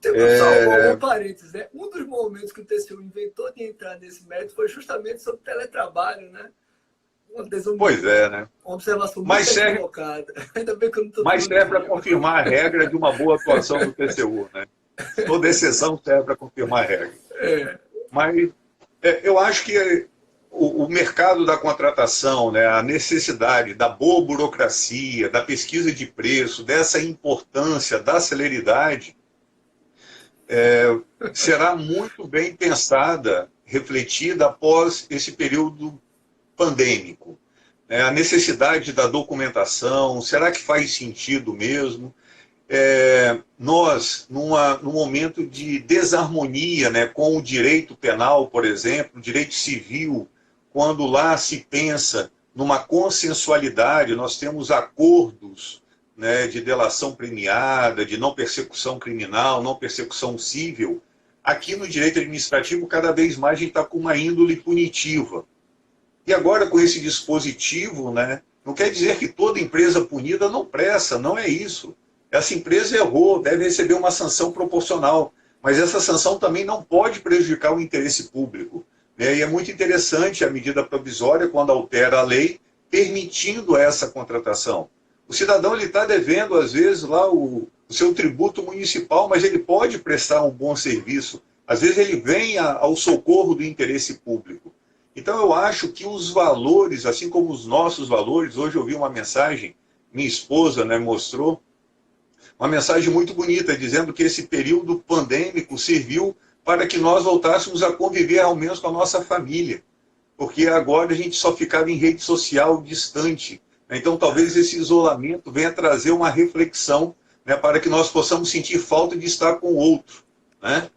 Só um parênteses, né? Um dos momentos que o TCU inventou de entrar nesse mérito foi justamente sobre teletrabalho, né? Pois é, né? Uma observação muito Mas serve, equivocada. Ainda bem que eu não estou mas serve para confirmar a regra de uma boa atuação do TCU, né? Toda exceção serve para confirmar a regra. Mas eu acho que o mercado da contratação, né, a necessidade da boa burocracia, da pesquisa de preço, dessa importância da celeridade, será muito bem pensada, refletida após esse período pandêmico. A necessidade da documentação, será que faz sentido mesmo? Nós, num momento de desarmonia, né, com o direito penal, por exemplo, o direito civil, quando lá se pensa numa consensualidade, nós temos acordos, né, de delação premiada, de não persecução criminal, não persecução civil. Aqui no direito administrativo, cada vez mais a gente está com uma índole punitiva. E agora, com esse dispositivo, né, não quer dizer que toda empresa punida não presta, não é isso. Essa empresa errou, deve receber uma sanção proporcional, mas essa sanção também não pode prejudicar o interesse público, né? E é muito interessante a medida provisória, quando altera a lei, permitindo essa contratação. O cidadão está devendo, às vezes, lá o seu tributo municipal, mas ele pode prestar um bom serviço. Às vezes ele vem ao socorro do interesse público. Então eu acho que os valores, assim como os nossos valores, hoje eu vi uma mensagem, minha esposa, né, mostrou, uma mensagem muito bonita, dizendo que esse período pandêmico serviu para que nós voltássemos a conviver ao menos com a nossa família. Porque agora a gente só ficava em rede social distante. Então talvez esse isolamento venha trazer uma reflexão, né, para que nós possamos sentir falta de estar com o outro, né?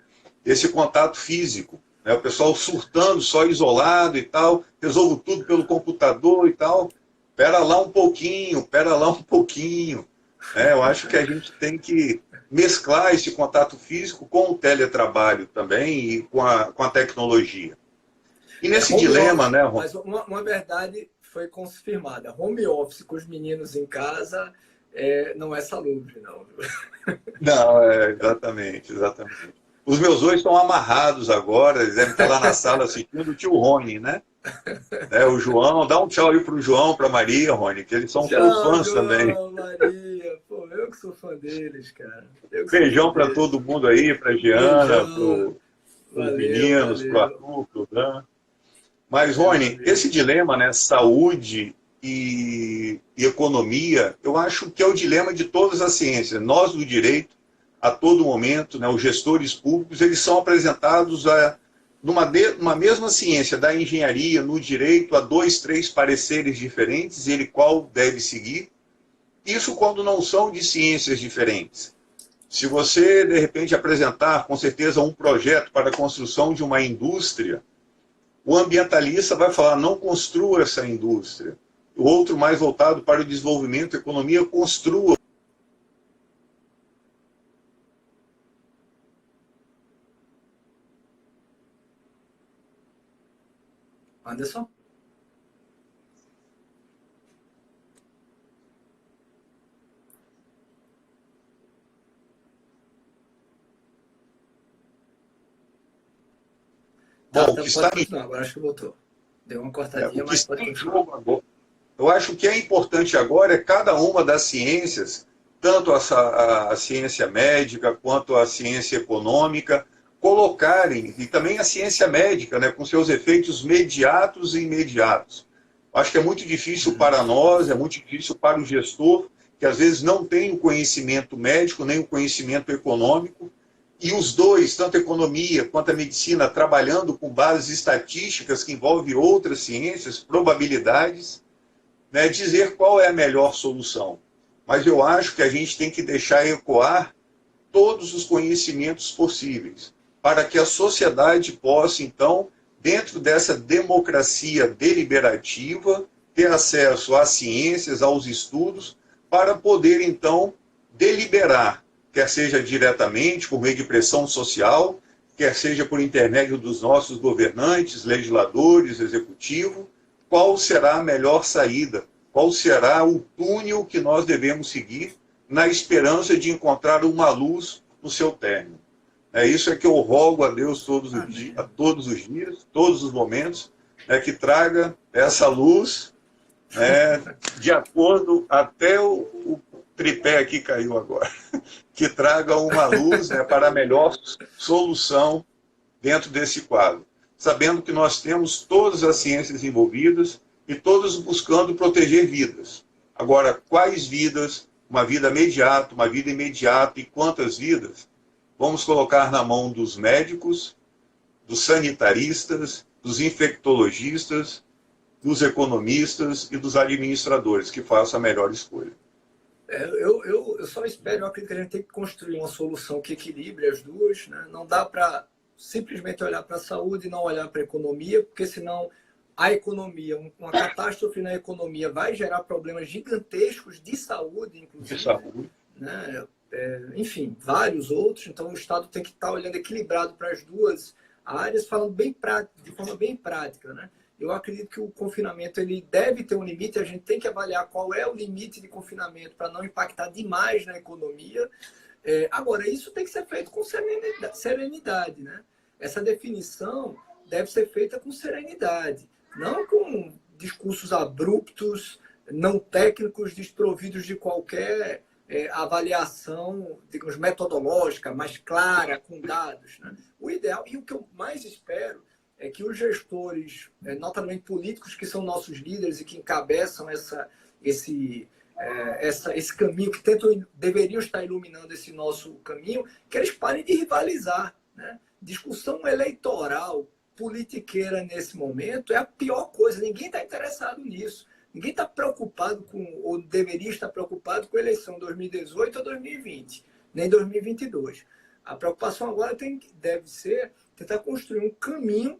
Esse contato físico. Né? O pessoal surtando, só isolado e tal, resolvo tudo pelo computador e tal. Pera lá um pouquinho, pera lá um pouquinho. Eu acho que a gente tem que mesclar esse contato físico com o teletrabalho também e com a tecnologia. E nesse dilema, office, né, Ron? Mas uma verdade foi confirmada. Home office com os meninos em casa não é salubre, não. Não, exatamente. Os meus dois estão amarrados agora, eles devem estar lá na sala assistindo o tio Rony, né? O João, dá um tchau aí pro João, pra Maria, Rony, que eles são fãs João, também. Maria, pô, eu que sou fã deles, cara. Beijão para todo mundo aí, pra Giana, pros meninos, valeu. pro Arthur, pro Dan. Mas, Rony, esse dilema, né, saúde e economia, eu acho que é o dilema de todas as ciências. Nós do direito, a todo momento, né, os gestores públicos, eles são apresentados numa mesma ciência da engenharia, no direito, a 2, 3 pareceres diferentes, ele qual deve seguir. Isso quando não são de ciências diferentes. Se você, de repente, apresentar, com certeza, um projeto para a construção de uma indústria, o ambientalista vai falar, não construa essa indústria. O outro, mais voltado para o desenvolvimento da economia, construa. Anderson? Bom, o que está em jogo, agora acho que voltou. Deu uma cortadinha, mas pode continuar. Eu acho que é importante agora é cada uma das ciências, tanto a ciência médica quanto a ciência econômica, colocarem, e também a ciência médica, né, com seus efeitos mediatos e imediatos. Acho que é muito difícil para nós, é muito difícil para o gestor, que às vezes não tem o conhecimento médico, nem o conhecimento econômico, e os dois, tanto a economia quanto a medicina, trabalhando com bases estatísticas que envolvem outras ciências, probabilidades, né, dizer qual é a melhor solução. Mas eu acho que a gente tem que deixar ecoar todos os conhecimentos possíveis, para que a sociedade possa, então, dentro dessa democracia deliberativa, ter acesso às ciências, aos estudos, para poder, então, deliberar, quer seja diretamente, por meio de pressão social, quer seja por intermédio dos nossos governantes, legisladores, executivo, qual será a melhor saída, qual será o túnel que nós devemos seguir na esperança de encontrar uma luz no seu término. É isso que eu rogo a Deus todos os dias, todos os momentos, que traga essa luz, de acordo, até o tripé aqui caiu agora, que traga uma luz, para a melhor solução dentro desse quadro. Sabendo que nós temos todas as ciências envolvidas e todos buscando proteger vidas. Agora, quais vidas? Uma vida imediata e quantas vidas? Vamos colocar na mão dos médicos, dos sanitaristas, dos infectologistas, dos economistas e dos administradores, que façam a melhor escolha. Eu só espero, eu acredito que a gente tem que construir uma solução que equilibre as duas, né? Não dá para simplesmente olhar para a saúde e não olhar para a economia, porque senão a economia, uma catástrofe na economia vai gerar problemas gigantescos de saúde, inclusive. De saúde. Né? Enfim, vários outros. Então, o Estado tem que estar olhando equilibrado para as duas áreas, falando de forma bem prática, né? Eu acredito que o confinamento ele deve ter um limite, a gente tem que avaliar qual é o limite de confinamento para não impactar demais na economia. Agora, isso tem que ser feito com serenidade, né? Essa definição deve ser feita com serenidade, não com discursos abruptos, não técnicos, desprovidos de qualquer avaliação, digamos, metodológica, mais clara, com dados, né? O ideal, e o que eu mais espero, é que os gestores, notadamente políticos, que são nossos líderes e que encabeçam esse caminho, que deveriam estar iluminando esse nosso caminho, que eles parem de rivalizar, né? Discussão eleitoral, politiqueira nesse momento é a pior coisa. Ninguém está interessado nisso. Ninguém está preocupado ou deveria estar preocupado com a eleição 2018 ou 2020, nem 2022. A preocupação agora deve ser tentar construir um caminho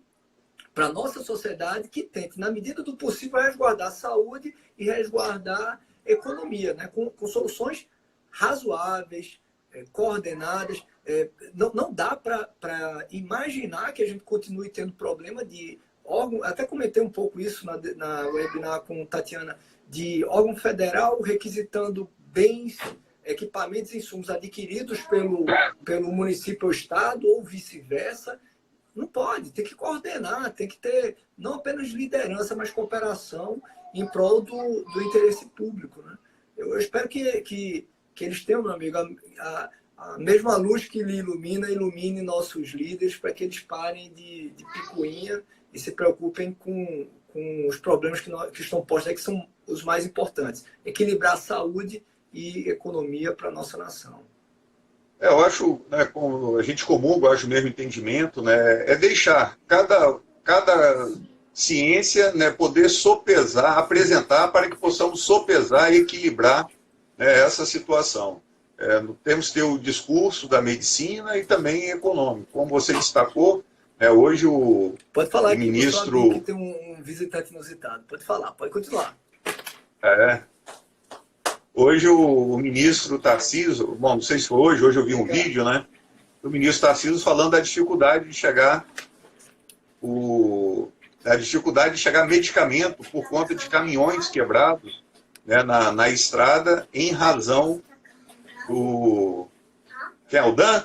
para a nossa sociedade que tente, na medida do possível, resguardar a saúde e resguardar a economia, né? Com soluções razoáveis, coordenadas. Não dá para imaginar que a gente continue tendo problema de órgão, até comentei um pouco isso na webinar com Tatiana, de órgão federal requisitando bens, equipamentos e insumos adquiridos pelo município ou estado, ou vice-versa. Não pode, tem que coordenar, tem que ter não apenas liderança, mas cooperação em prol do interesse público, né? Eu espero que eles tenham, meu amigo, a mesma luz que lhe ilumine nossos líderes, para que eles parem de picuinha e se preocupem com os problemas que estão postos aí, que são os mais importantes. Equilibrar saúde e economia para a nossa nação. Eu acho, né, como a gente comunga, eu acho o mesmo entendimento, né, é deixar cada ciência, né, poder sopesar, apresentar para que possamos sopesar e equilibrar, né, essa situação. Temos que ter o discurso da medicina e também econômico. Como você destacou, hoje pode falar o ministro... que tem um visitante inusitado. Pode falar, pode continuar. Hoje o ministro Tarcísio, bom, não sei se foi hoje eu vi um vídeo, né? Do ministro Tarcísio falando da dificuldade de chegar medicamento por conta de caminhões quebrados, né, na estrada em razão do... Quem é o Dan?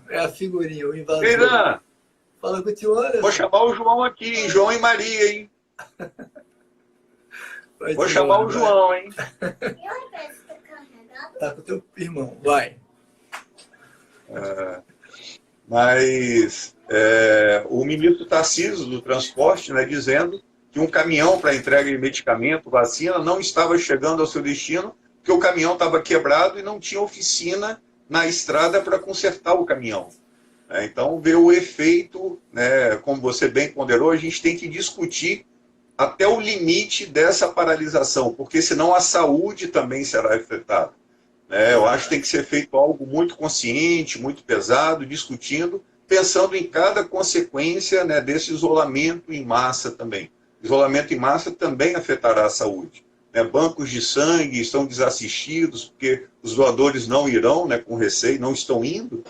É a figurinha, o invasor. Ei, Dan! Fala com o tio Anderson. Vou chamar o João aqui, João e Maria, hein? Vou chamar o João, hein? Tá com o teu irmão, vai. Mas o ministro Tarcísio do Transporte, né, dizendo que um caminhão para entrega de medicamento, vacina, não estava chegando ao seu destino, porque o caminhão estava quebrado e não tinha oficina na estrada para consertar o caminhão. Então, ver o efeito, né, como você bem ponderou, a gente tem que discutir até o limite dessa paralisação, porque senão a saúde também será afetada. Eu acho que tem que ser feito algo muito consciente, muito pesado, discutindo, pensando em cada consequência, né, desse isolamento em massa também. Isolamento em massa também afetará a saúde. né? Bancos de sangue estão desassistidos, porque os doadores não irão, né, com receio, não estão indo,